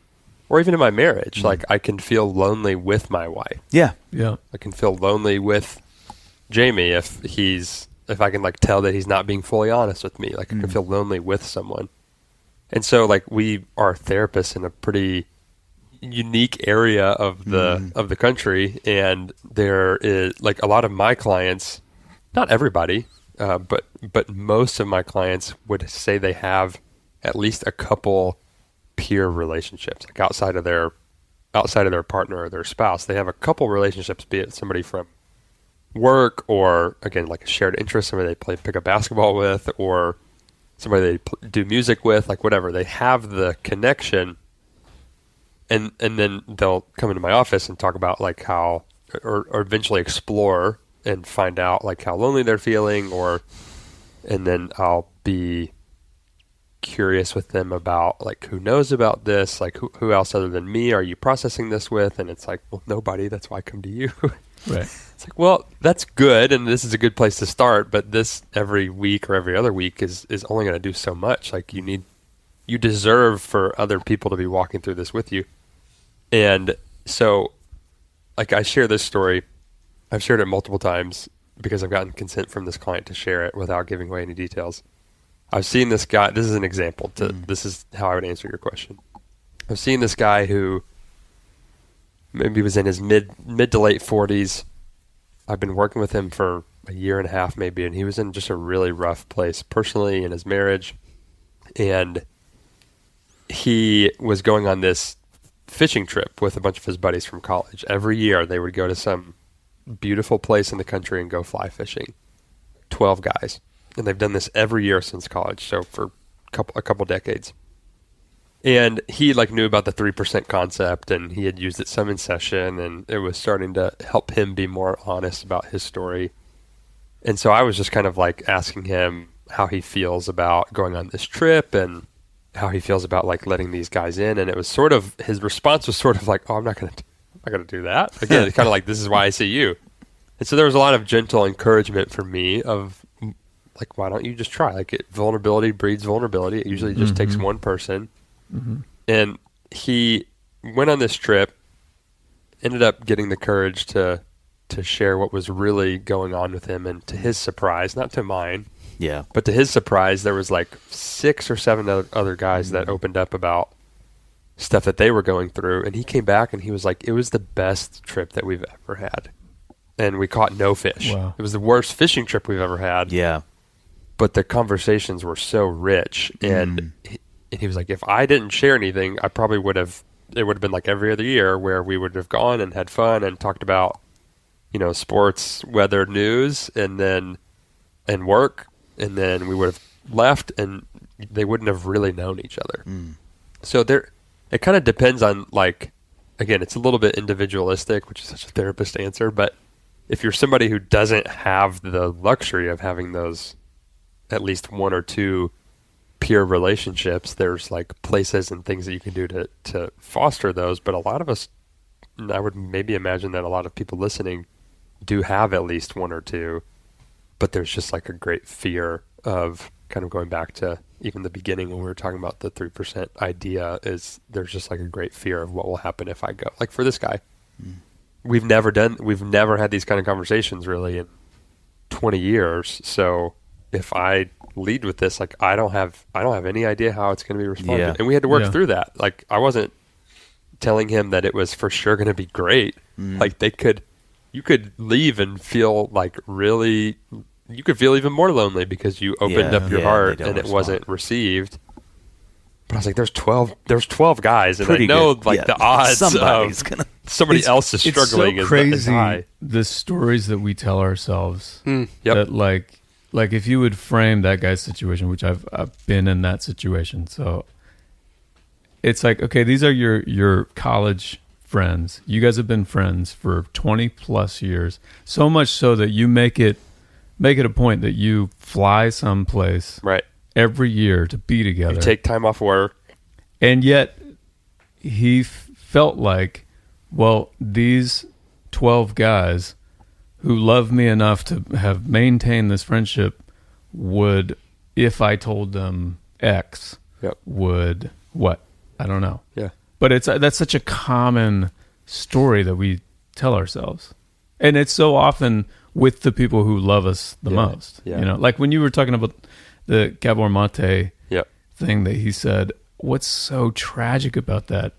or even in my marriage, like I can feel lonely with my wife. Yeah. I can feel lonely with Jamie if I can like tell that he's not being fully honest with me. Like I can feel lonely with someone. And so like we are therapists in a pretty unique area of the country, and there is like a lot of my clients, not everybody, but most of my clients would say they have at least a couple peer relationships, like outside of their partner or their spouse. They have a couple relationships, be it somebody from work or again like a shared interest, somebody they pick up basketball with, or somebody they do music with, like whatever. They have the connection, and then they'll come into my office and talk about like how, or eventually explore and find out like how lonely they're feeling, and then I'll be curious with them about like who knows about this, like who else other than me are you processing this with? And it's like, well, nobody, that's why I come to you. Right. It's like, well, that's good, and this is a good place to start, but this every week or every other week is only going to do so much. Like you deserve for other people to be walking through this with you. And so like I share this story, I've shared it multiple times because I've gotten consent from this client to share it without giving away any details. I've seen this guy, this is an example, this is how I would answer your question. I've seen this guy who maybe was in his mid to late 40s. I've been working with him for a year and a half maybe, and he was in just a really rough place personally in his marriage. And he was going on this fishing trip with a bunch of his buddies from college. Every year they would go to some beautiful place in the country and go fly fishing. 12 guys. And they've done this every year since college, so for a couple decades. And he like knew about the 3% concept, and he had used it some in session, and it was starting to help him be more honest about his story. And so I was just kind of like asking him how he feels about going on this trip and how he feels about like letting these guys in. And it was sort of, his response was sort of like, oh, I'm not going to do that. Again, it's kind of like, this is why I see you. And so there was a lot of gentle encouragement for me of like, why don't you just try? Like vulnerability breeds vulnerability. It usually just takes one person. And he went on this trip, ended up getting the courage to share what was really going on with him. And to his surprise, not to mine, but to his surprise, there was like 6 or 7 other guys that opened up about stuff that they were going through. And he came back and he was like, it was the best trip that we've ever had. And we caught no fish. Wow. It was the worst fishing trip we've ever had. Yeah. But the conversations were so rich. And he was like, if I didn't share anything, I probably would have, it would have been like every other year where we would have gone and had fun and talked about, you know, sports, weather, news, and work. And then we would have left and they wouldn't have really known each other. So it kind of depends on like, again, it's a little bit individualistic, which is such a therapist answer, but if you're somebody who doesn't have the luxury of having those at least 1 or 2 peer relationships, there's like places and things that you can do to foster those. But a lot of us, I would maybe imagine that a lot of people listening do have at least 1 or 2, but there's just like a great fear of kind of going back to even the beginning when we were talking about the 3% idea, is there's just like a great fear of what will happen if I go. Like for this guy, we've never had these kind of conversations really in 20 years. So if I lead with this, like I don't have any idea how it's going to be responded. And we had to work through that. Like I wasn't telling him that it was for sure going to be great. Like you could leave and feel like really, you could feel even more lonely because you opened up your heart and it wasn't received. But I was like, there's 12 guys, and I know like the odds of somebody else is struggling. It's so crazy, is high. The stories that we tell ourselves. That like if you would frame that guy's situation, which I've been in that situation, so it's like, okay, these are your college friends. You guys have been friends for 20 plus years, so much so that you make it a point that you fly someplace every year to be together. You take time off work. And yet he felt like, well, these 12 guys who love me enough to have maintained this friendship would, if I told them X, would what? I don't know. Yeah. But that's such a common story that we tell ourselves. And it's so often with the people who love us the most. You know, like when you were talking about the Gabor Mate thing that he said, what's so tragic about that?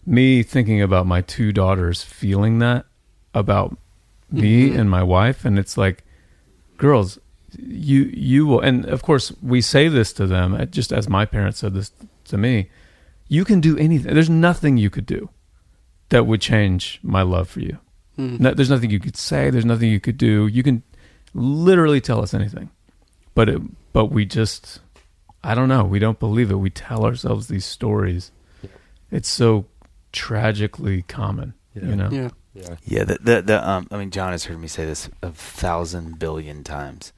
Me thinking about my 2 daughters feeling that about me and my wife, and it's like, girls, you will, and of course we say this to them, just as my parents said this to me, you can do anything. There's nothing you could do that would change my love for you. There's nothing you could say. There's nothing you could do. You can literally tell us anything, but we just, I don't know. We don't believe it. We tell ourselves these stories. It's so tragically common, you know? I mean, John has heard me say this 1,000 billion times,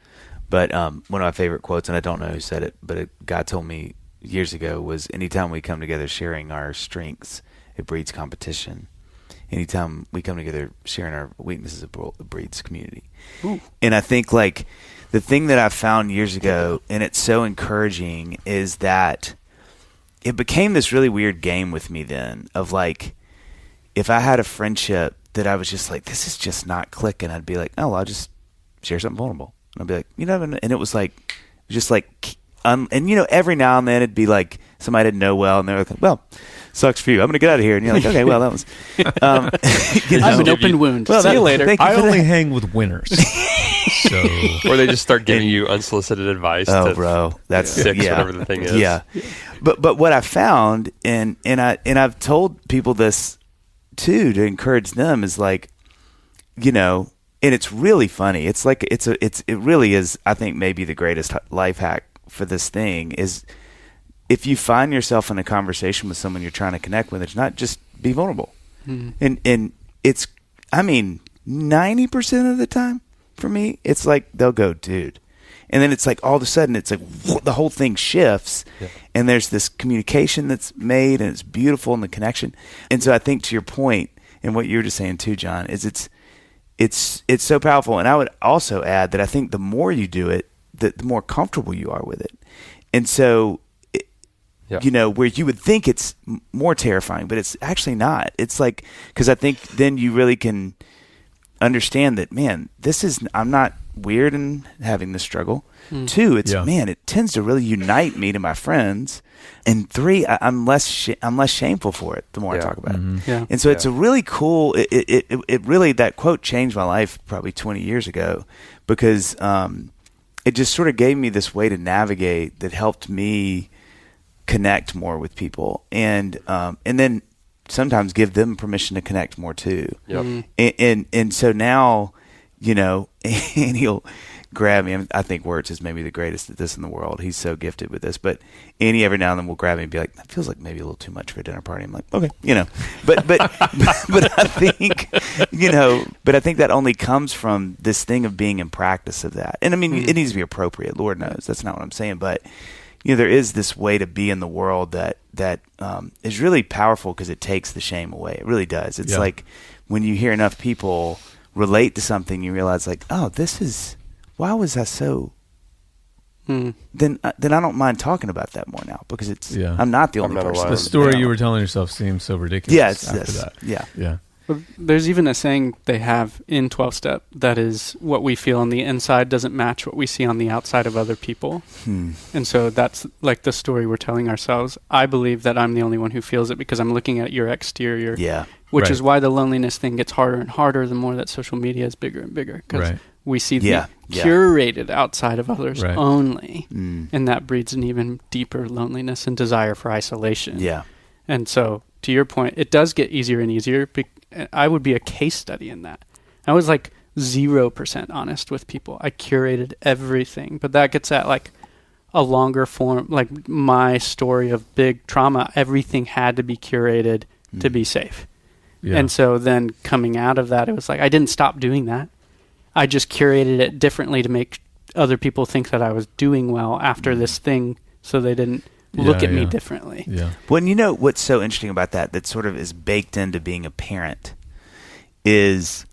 but one of my favorite quotes, and I don't know who said it, but God told me years ago, was anytime we come together sharing our strengths, it breeds competition. Anytime we come together sharing our weaknesses, it breeds community. Ooh. And I think like the thing that I found years ago, and it's so encouraging, is that it became this really weird game with me then of like, if I had a friendship that I was just like, this is just not clicking, I'd be like, oh, well, I'll just share something vulnerable. And I'd be like, you know, and it was like, just like, and you know, every now and then it'd be like somebody I didn't know well, and they're like, well, sucks for you. I'm going to get out of here. And you're like, okay, well, that was, you know, I have an open wound. Well, see you later. I only hang with winners. So, or they just start giving you unsolicited advice. Oh, bro, that's six, whatever the thing is. Yeah, but what I found, and I've told people this too to encourage them, is like, you know, and it's really funny. It's like it really is. I think maybe the greatest life hack for this thing is if you find yourself in a conversation with someone you're trying to connect with, it's not just be vulnerable. And it's, I mean, 90% of the time for me, it's like they'll go, dude. And then it's like all of a sudden it's like the whole thing shifts and there's this communication that's made and it's beautiful in the connection. And so I think to your point and what you were just saying too, John, is it's so powerful. And I would also add that I think the more you do it, the more comfortable you are with it. And so, you know, where you would think it's more terrifying, but it's actually not. It's like, because I think then you really can understand that, man, I'm not weird in having this struggle. 2, it's man, it tends to really unite me to my friends. And 3, I'm less shameful for it the more I talk about it. And so it's a really cool. It really, that quote changed my life probably 20 years ago because it just sort of gave me this way to navigate that helped me connect more with people and then sometimes give them permission to connect more too. And so now, you know, and he'll grab me. I think Wirtz is maybe the greatest at this in the world. He's so gifted with this. But Annie every now and then will grab me and be like, "That feels like maybe a little too much for a dinner party." I'm like, "Okay, you know." But I think, you know, but I think that only comes from this thing of being in practice of that. And I mean, it needs to be appropriate. Lord knows that's not what I'm saying, but you know, there is this way to be in the world that is really powerful because it takes the shame away. It really does. It's like when you hear enough people relate to something, you realize like, oh, why was that so? Then I don't mind talking about that more now because I'm not the only person. The story you were telling yourself seems so ridiculous. After that. Yeah. Well, there's even a saying they have in 12-step that is, what we feel on the inside doesn't match what we see on the outside of other people. And so that's like the story we're telling ourselves. I believe that I'm the only one who feels it because I'm looking at your exterior. Which is why the loneliness thing gets harder and harder the more that social media is bigger and bigger. Because we see the curated outside of others only. And that breeds an even deeper loneliness and desire for isolation. And so, to your point, it does get easier and easier. I would be a case study in that. I was like 0% honest with people. I curated everything. But that gets at like a longer form, like my story of big trauma. Everything had to be curated to be safe. And so then coming out of that, it was like I didn't stop doing that. I just curated it differently to make other people think that I was doing well after this thing so they didn't look at me differently. Well, and you know what's so interesting about that sort of is baked into being a parent is,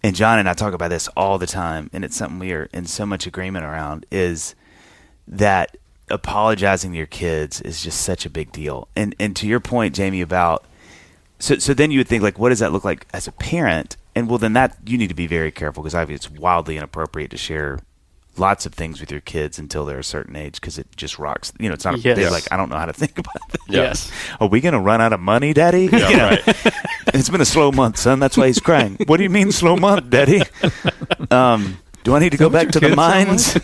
and John and I talk about this all the time, and it's something we are in so much agreement around, is that apologizing to your kids is just such a big deal. And to your point, Jamie, about so then you would think like, what does that look like as a parent? And well, then that you need to be very careful because obviously it's wildly inappropriate to share lots of things with your kids until they're a certain age because it just rocks. You know, it's not. They're like, I don't know how to think about this. Are we going to run out of money, Daddy? You know, it's been a slow month, son. That's why he's crying. What do you mean slow month, Daddy? Do I need to go back to the mines?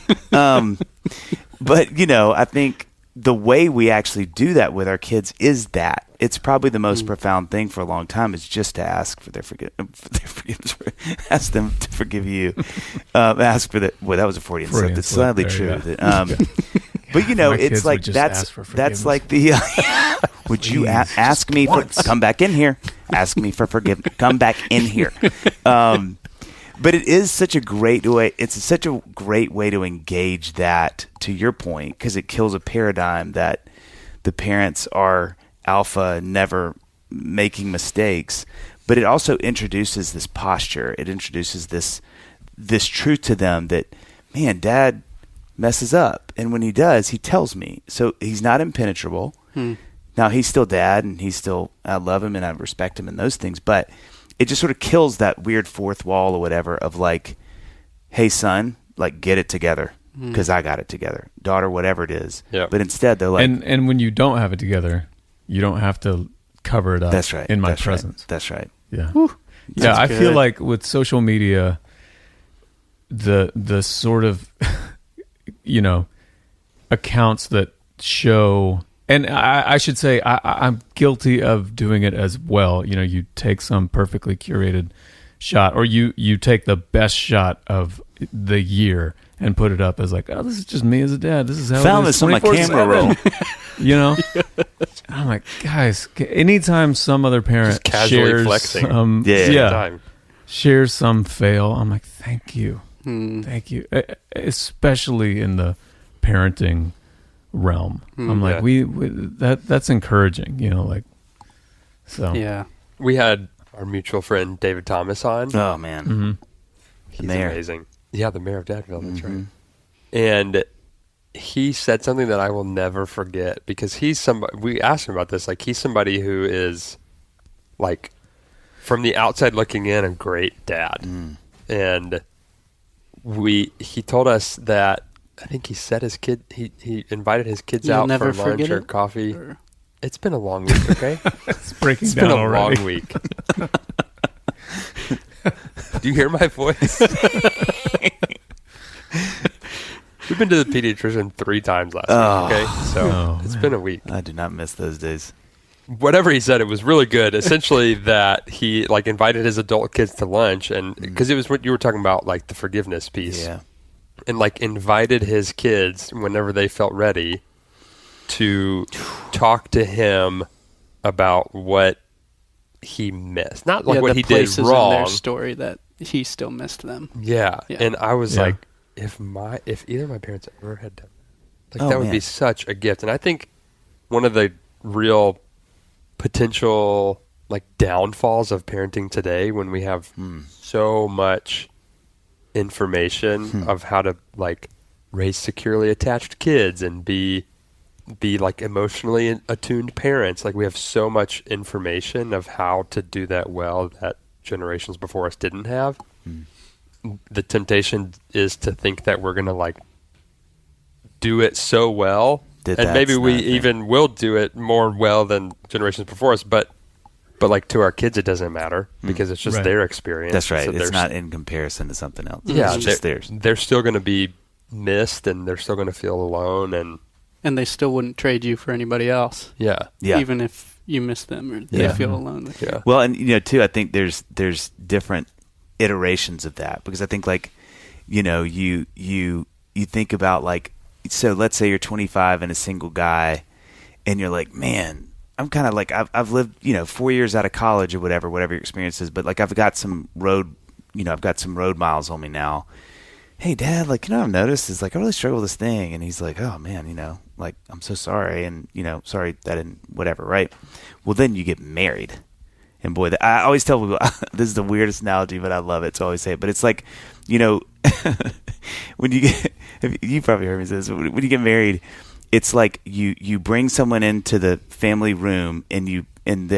But you know, I think the way we actually do that with our kids is that it's probably the most profound thing for a long time is just to ask for their forgiveness, ask them to forgive you, ask for that. Well, that was a Freudian slip. That's slightly true. But you know, it's like that's like the. Would you ask me for come back in here? Ask me for forgiveness. Come back in here. But it is such a great way. It's such a great way to engage that, to your point, because it kills a paradigm that the parents are alpha, never making mistakes. But it also introduces this posture. It introduces this truth to them that, man, Dad messes up, and when he does, he tells me. So he's not impenetrable. Now he's still Dad, and I love him and I respect him and those things, but it just sort of kills that weird fourth wall or whatever of like, hey, son, like get it together because I got it together. Daughter, whatever it is. But instead they're like. And when you don't have it together, you don't have to cover it up in my presence. Right. That's right. Yeah. I feel like with social media, the sort of, you know, accounts that show. And I should say I'm guilty of doing it as well. You know, you take some perfectly curated shot, or you take the best shot of the year and put it up as like, oh, this is just me as a dad. This is how found it is. this on my camera roll. You know? I'm like, guys, anytime some other parent Just casually shares flexing. shares some fail, I'm like, thank you. Thank you. Especially in the parenting realm. I'm like, that's encouraging, you know, like, so. Yeah. We had our mutual friend David Thomas on. Oh, man. He's mayor. amazing. Yeah, the mayor of Danville, that's right. And he said something that I will never forget, because he's somebody, we asked him about this, like, he's somebody who is, like, from the outside looking in, a great dad. And he told us that, I think he said his kid, he invited his kids out for lunch or coffee. It's been a long week, okay? It's breaking It's down been a already. long week. Do you hear my voice? We've been to the pediatrician 3 times last week, okay? So it's been a week. I do not miss those days. Whatever he said, it was really good. Essentially that he, like, invited his adult kids to lunch, and because it was what you were talking about, like, the forgiveness piece. Yeah. And, like, invited his kids whenever they felt ready to talk to him about what he missed. Not like what he did wrong. In their story that he still missed them. Yeah. And I was like, if either of my parents ever had done that, like, that would be such a gift. And I think one of the real potential, like, downfalls of parenting today, when we have so much information of how to, like, raise securely attached kids and be like emotionally attuned parents. Like, we have so much information of how to do that well that generations before us didn't have. The temptation is to think that we're going to, like, do it so well, and maybe we even will do it more well than generations before us, but like, to our kids it doesn't matter, because it's just their experience. That's right. So it's not in comparison to something else. Yeah, it's just theirs. They're still going to be missed, and they're still going to feel alone, and they still wouldn't trade you for anybody else. Yeah. Even if you miss them or they feel alone with you. Well, and, you know, too, I think there's different iterations of that, because I think, like, you know, you think about, like, so let's say you're 25 and a single guy, and you're like, man, I'm kind of like, I've lived, you know, 4 years out of college or whatever your experience is, but, like, I've got some road miles on me now. Hey, Dad, like, you know what I've noticed is, like, I really struggle with this thing. And he's like, oh, man, you know, like, I'm so sorry. And, you know, sorry that didn't, whatever, right? Well, then you get married. And, boy, I always tell people, this is the weirdest analogy, but I love it, so I always say it. But it's like, you know, when you get, you probably heard me say this, when you get married, it's like you bring someone into the family room, and you're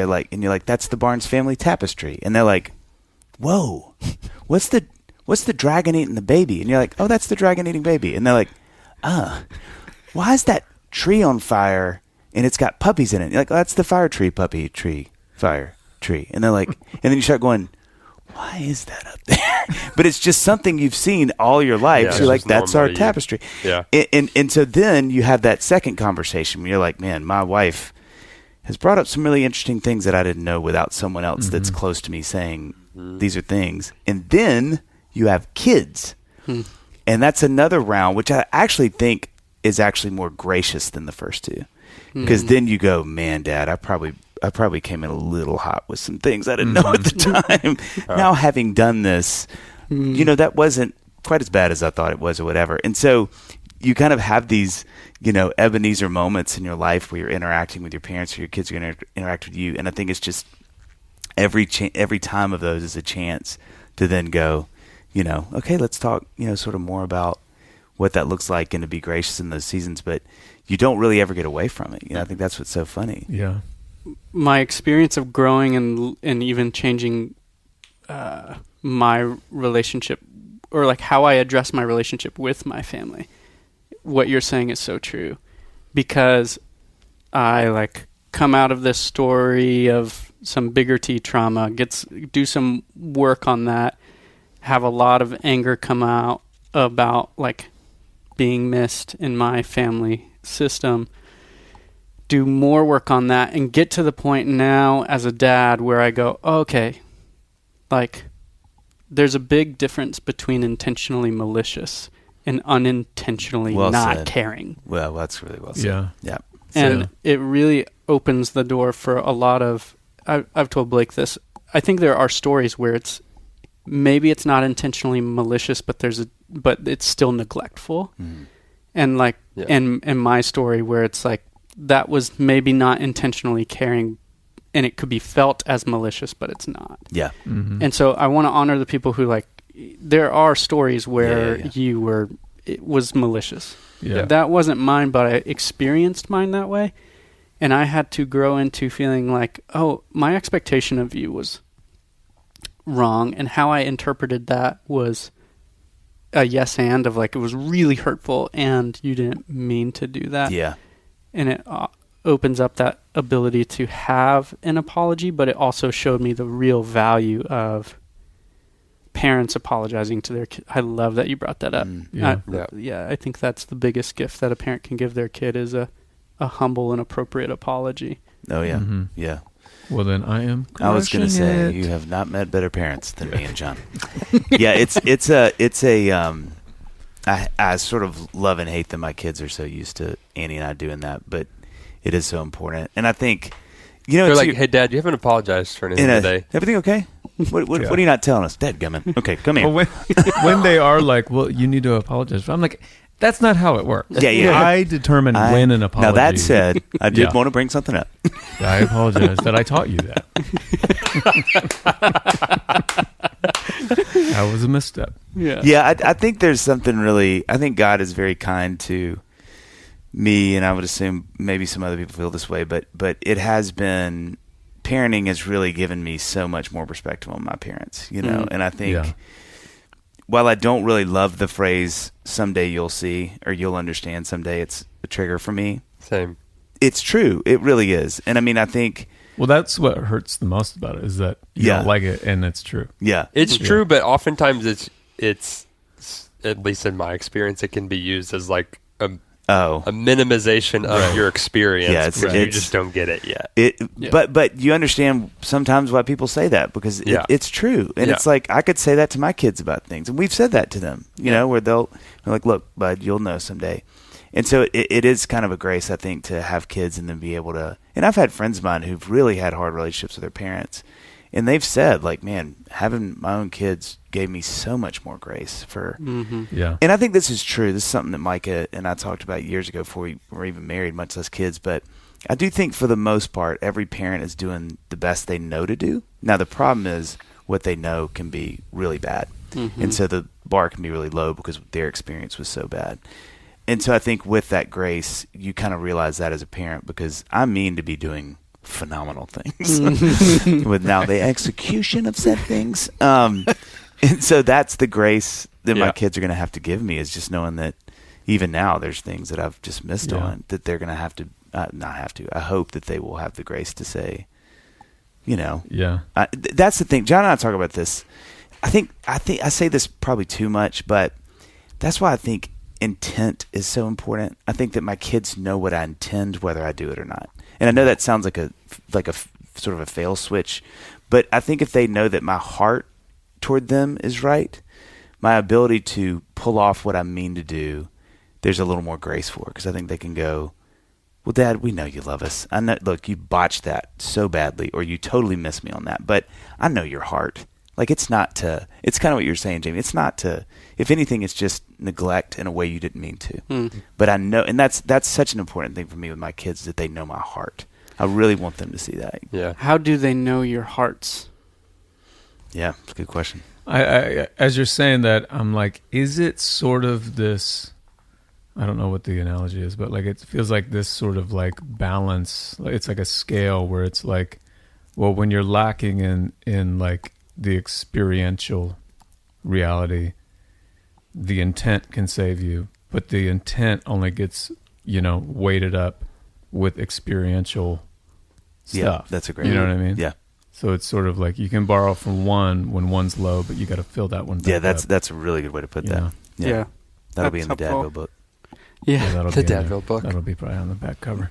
like, that's the Barnes family tapestry. And they're like, whoa, what's the dragon eating the baby? And you're like, oh, that's the dragon eating baby. And they're like, why is that tree on fire and it's got puppies in it? And you're like, oh, that's the fire tree, puppy tree, fire tree. And they're like, and then you start going, why is that up there? But it's just something you've seen all your life. Yeah, so you're like, that's our tapestry. Yeah. And so then you have that second conversation where you're like, man, my wife has brought up some really interesting things that I didn't know without someone else that's close to me saying these are things. And then you have kids. And that's another round, which I actually think is actually more gracious than the first two. Because then you go, man, Dad, I probably came in a little hot with some things I didn't know at the time. Now, having done this, you know, that wasn't quite as bad as I thought it was or whatever. And so you kind of have these, you know, Ebenezer moments in your life where you're interacting with your parents or your kids are going to interact with you. And I think it's just every time of those is a chance to then go, you know, okay, let's talk, you know, sort of more about what that looks like and to be gracious in those seasons. But you don't really ever get away from it. You know, I think that's what's so funny. Yeah. My experience of growing and even changing my relationship, or like how I address my relationship with my family, what you're saying is so true, because I like come out of this story of some bigger T trauma, do some work on that, have a lot of anger come out about like being missed in my family system, do more work on that, and get to the point now as a dad where I go, oh, okay, like there's a big difference between intentionally malicious and unintentionally not caring. Well, that's really well said. Yeah. And it really opens the door for a lot of, I've told Blake this, I think there are stories where maybe it's not intentionally malicious, but but it's still neglectful. And like, in my story where it's like, that was maybe not intentionally caring, and it could be felt as malicious, but it's not. Yeah. And so I want to honor the people who like, there are stories where it was malicious. Yeah. That wasn't mine, but I experienced mine that way. And I had to grow into feeling like, oh, my expectation of you was wrong. And how I interpreted that was a yes and of like, it was really hurtful and you didn't mean to do that. Yeah. And it opens up that ability to have an apology, but it also showed me the real value of parents apologizing to their kid. I love that you brought that up. I think that's the biggest gift that a parent can give their kid is a humble and appropriate apology. Oh yeah. Yeah. Well, then I am. I was going to say you have not met better parents than me and John. Yeah, it's a I sort of love and hate that my kids are so used to Annie and I doing that, but it is so important. And I think, they're like, hey, Dad, you haven't apologized for anything today. Everything okay? What are you not telling us? Dad, gummit. Okay, come here. Well, when they are like, well, you need to apologize. I'm like, that's not how it works. Yeah. I determine when an apology. Now, that said, I did want to bring something up. I apologize that I taught you that. That was a misstep. Yeah, I think there's something really, I think God is very kind to me, and I would assume maybe some other people feel this way, but it has been, parenting has really given me so much more perspective on my parents, and I think while I don't really love the phrase, someday you'll see, or you'll understand someday, it's a trigger for me. Same. It's true. It really is. And I mean, I think... Well, that's what hurts the most about it, is that you don't like it, and it's true. Yeah. It's true, but oftentimes it's, at least in my experience, it can be used as like a minimization of your experience. Yeah, you just don't get it yet. But you understand sometimes why people say that, because it's true. And it's like, I could say that to my kids about things, and we've said that to them, where they're like, look, bud, you'll know someday. And so it is kind of a grace, I think, to have kids and then be able to, and I've had friends of mine who've really had hard relationships with their parents, and they've said, like, man, having my own kids gave me so much more grace for. Yeah. And I think this is true. This is something that Micah and I talked about years ago before we were even married, much less kids. But I do think for the most part, every parent is doing the best they know to do. Now, the problem is what they know can be really bad. And so the bar can be really low because their experience was so bad. And so I think with that grace, you kind of realize that as a parent, because I mean to be doing phenomenal things with now the execution of said things. And so that's the grace that my kids are going to have to give me, is just knowing that even now there's things that I've just missed on that they're going to have to, not have to, I hope that they will have the grace to say, that's the thing. John and I talk about this. I think I say this probably too much, but that's why I think intent is so important. I think that my kids know what I intend, whether I do it or not. And I know that sounds like a sort of a fail switch, but I think if they know that my heart toward them is right, my ability to pull off what I mean to do, there's a little more grace for, because I think they can go, well, Dad, we know you love us. I know, look, you botched that so badly, or you totally missed me on that, but I know your heart. Like, it's kind of what you're saying, Jamie. It's not to, if anything, it's just neglect in a way you didn't mean to. But I know, and that's such an important thing for me with my kids, that they know my heart. I really want them to see that. Yeah. How do they know your hearts? Yeah, it's a good question. I as you're saying that, I'm like, is it sort of this, I don't know what the analogy is, but like it feels like this sort of like balance. It's like a scale where it's like, well, when you're lacking in like the experiential reality, the intent can save you, but the intent only gets, weighted up with experiential stuff. Yeah, that's a great. You know what I mean? Yeah. So it's sort of like you can borrow from one when one's low, but you got to fill that one back up. That's a really good way to put that. Yeah. That'll be in the Dadville book. Yeah, that'll the be Dadville book. That'll be probably on the back cover.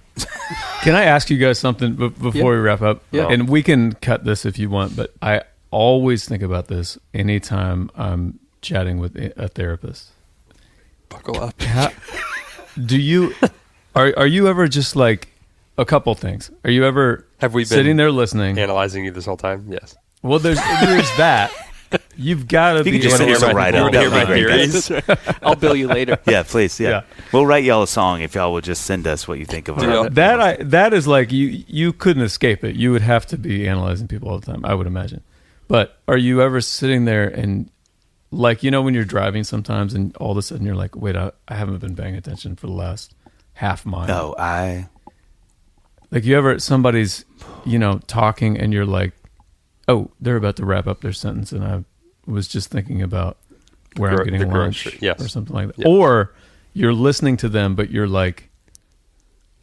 Can I ask you guys something before we wrap up? Yeah. And we can cut this if you want, but I always think about this anytime I'm chatting with a therapist. Buckle up. Do you Are you ever just like a couple things? Are you ever Have we been sitting there listening, analyzing you this whole time? Yes. Well, there's that. You've got to be. You can just send us a write-up. Hear my theories. I'll bill you later. Yeah, please. Yeah. Yeah. We'll write y'all a song if y'all would just send us what you think of it. That is like you couldn't escape it. You would have to be analyzing people all the time, I would imagine. But are you ever sitting there and like, you know, when you're driving sometimes and all of a sudden you're like, wait, I haven't been paying attention for the last half mile. Like you ever, somebody's, you know, talking and you're like, oh, they're about to wrap up their sentence and I was just thinking about where I'm getting lunch or something like that. Yeah. Or you're listening to them, but you're like,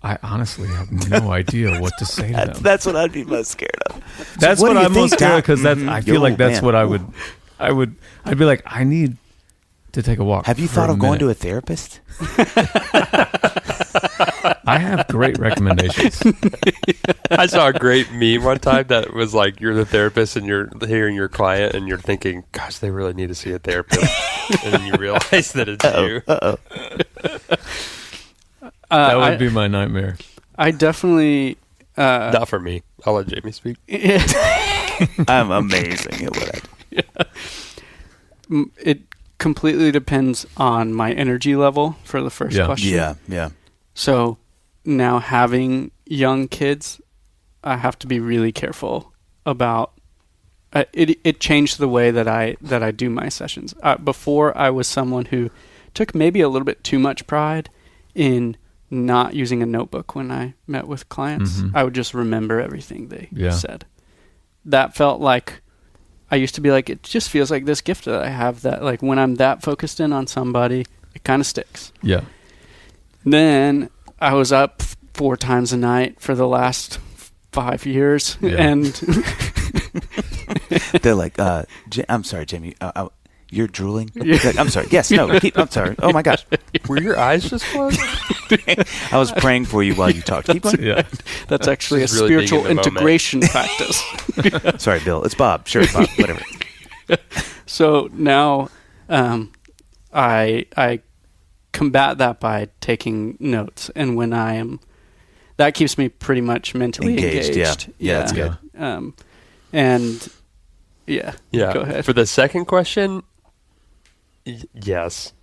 I honestly have no idea what to say to them. That's what I'd be most scared of. That's what I'm most scared of because I feel like that's what I'd be like, I need to take a walk. Have you thought of going to a therapist? I have great recommendations. I saw a great meme one time that was like, you're the therapist and you're hearing your client and you're thinking, gosh, they really need to see a therapist. And then you realize that it's you. That would be my nightmare. I definitely... Not for me. I'll let Jamie speak. I'm amazing at what I do. Yeah. It completely depends on my energy level for the first question. Yeah. So now having young kids, I have to be really careful about it. Changed the way that I do my sessions. Before, I was someone who took maybe a little bit too much pride in not using a notebook when I met with clients. Mm-hmm. I would just remember everything they said. That felt like, I used to be like, it just feels like this gift that I have that like when I'm that focused in on somebody, it kind of sticks. Yeah. Then I was up 4 times a night for the last 5 years. Yeah. And they're like, I'm sorry, Jamie, you're drooling? Like, I'm sorry. Yes, no, I'm sorry. Oh my gosh. Were your eyes just closed? I was praying for you while you talked. Keep going. Yeah. That's actually a really spiritual integration practice. Sorry, Bill. It's Bob. Sure, Bob. Whatever. So now I combat that by taking notes. And when I am, that keeps me pretty much mentally engaged. Yeah, that's good. And go ahead. For the second question, yes,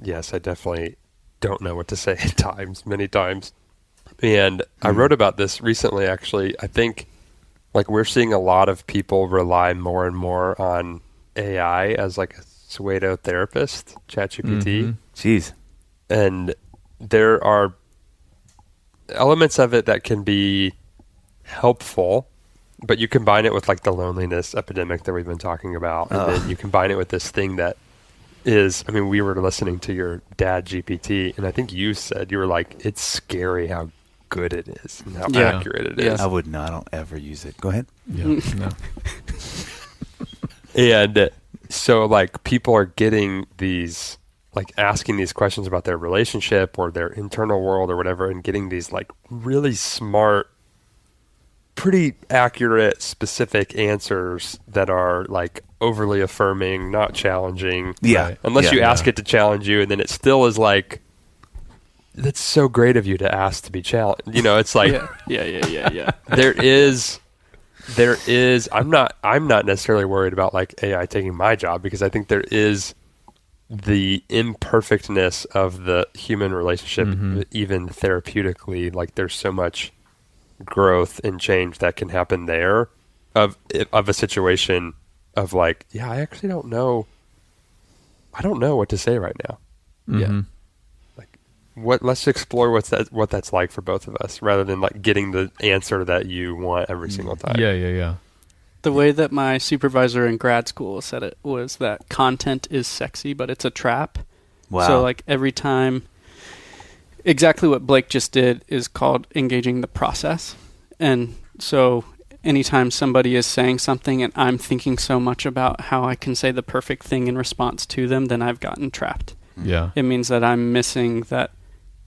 I definitely don't know what to say at times, many times. And I wrote about this recently, actually. I think like we're seeing a lot of people rely more and more on AI as like a pseudo therapist, ChatGPT. Mm-hmm. Jeez. And there are elements of it that can be helpful, but you combine it with like the loneliness epidemic that we've been talking about. And then you combine it with this thing that is, I mean, we were listening to your dad GPT, and I think you said, you were like, it's scary how good it is and how accurate it is. I wouldn't know. I don't ever use it. Go ahead. Yeah. No. And so like people are getting these, like asking these questions about their relationship or their internal world or whatever, and getting these like really smart, pretty accurate, specific answers that are like overly affirming, not challenging. Yeah. Unless you ask it to challenge you, and then it still is like, that's so great of you to ask to be challenged. You know, it's like, yeah. There is, I'm not necessarily worried about like AI taking my job, because I think there is the imperfectness of the human relationship, even therapeutically. Like there's so much growth and change that can happen there of a situation of like, I actually don't know what to say right now. Mm-hmm. Like let's explore what that's like for both of us, rather than like getting the answer that you want every single time. Yeah. The way that my supervisor in grad school said it was that content is sexy, but it's a trap. Wow. So like every time, exactly what Blake just did is called engaging the process. And so anytime somebody is saying something and I'm thinking so much about how I can say the perfect thing in response to them, then I've gotten trapped. Yeah. It means that I'm missing that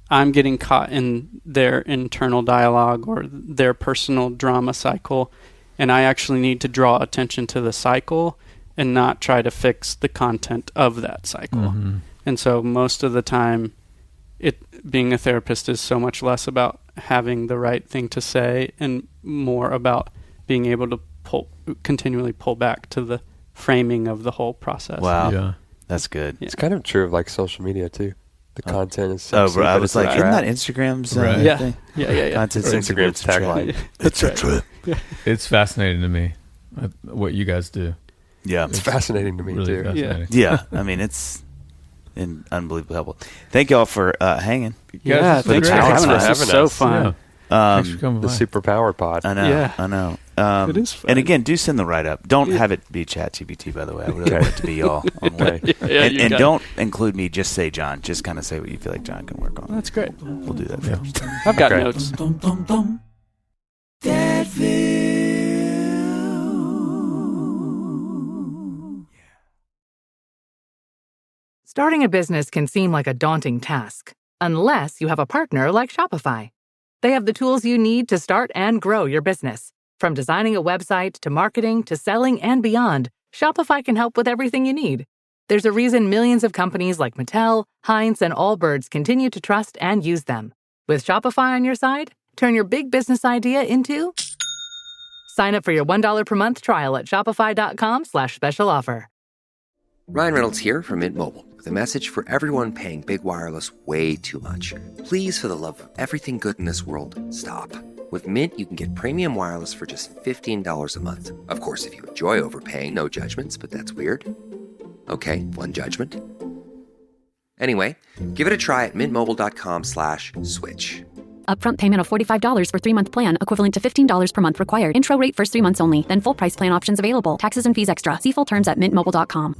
I'm getting caught in their internal dialogue or their personal drama cycle, and I actually need to draw attention to the cycle and not try to fix the content of that cycle. Mm-hmm. And so most of the time being a therapist is so much less about having the right thing to say and more about being able to continually pull back to the framing of the whole process. Wow. Yeah. That's good. It's kind of true of like social media too. The content is Oh, sexy, bro, I but was it's like, a isn't trap. that Instagram's Right. thing? Yeah. Content's Or Instagram's tagline. It's a trap. It's fascinating to me what you guys do. Yeah. It's fascinating to me Really too. fascinating. Yeah. I mean, it's unbelievably helpful. Thank y'all for hanging. Yeah, Thanks thanks for for having us. having It's so us. fun. Thanks for coming The by. super power pod. I know. Yeah. I know. It is fun. And again, do send the write-up. Don't have it be ChatGPT, by the way. I really want it to be y'all on one. Yeah, you and got don't include me. Just say John. Just kind of say what you feel like John can work on. That's great. We'll do that. Yeah. First. I've got Okay. notes. Starting a business can seem like a daunting task, unless you have a partner like Shopify. They have the tools you need to start and grow your business. From designing a website to marketing to selling and beyond, Shopify can help with everything you need. There's a reason millions of companies like Mattel, Heinz, and Allbirds continue to trust and use them. With Shopify on your side, turn your big business idea into... Sign up for your $1 per month trial at shopify.com/special offer. Ryan Reynolds here from Mint Mobile with a message for everyone paying big wireless way too much. Please, for the love of everything good in this world, stop. With Mint, you can get premium wireless for just $15 a month. Of course, if you enjoy overpaying, no judgments, but that's weird. Okay, one judgment. Anyway, give it a try at mintmobile.com/switch. Upfront payment of $45 for 3-month plan, equivalent to $15 per month required. Intro rate first 3 months only, then full price plan options available. Taxes and fees extra. See full terms at mintmobile.com.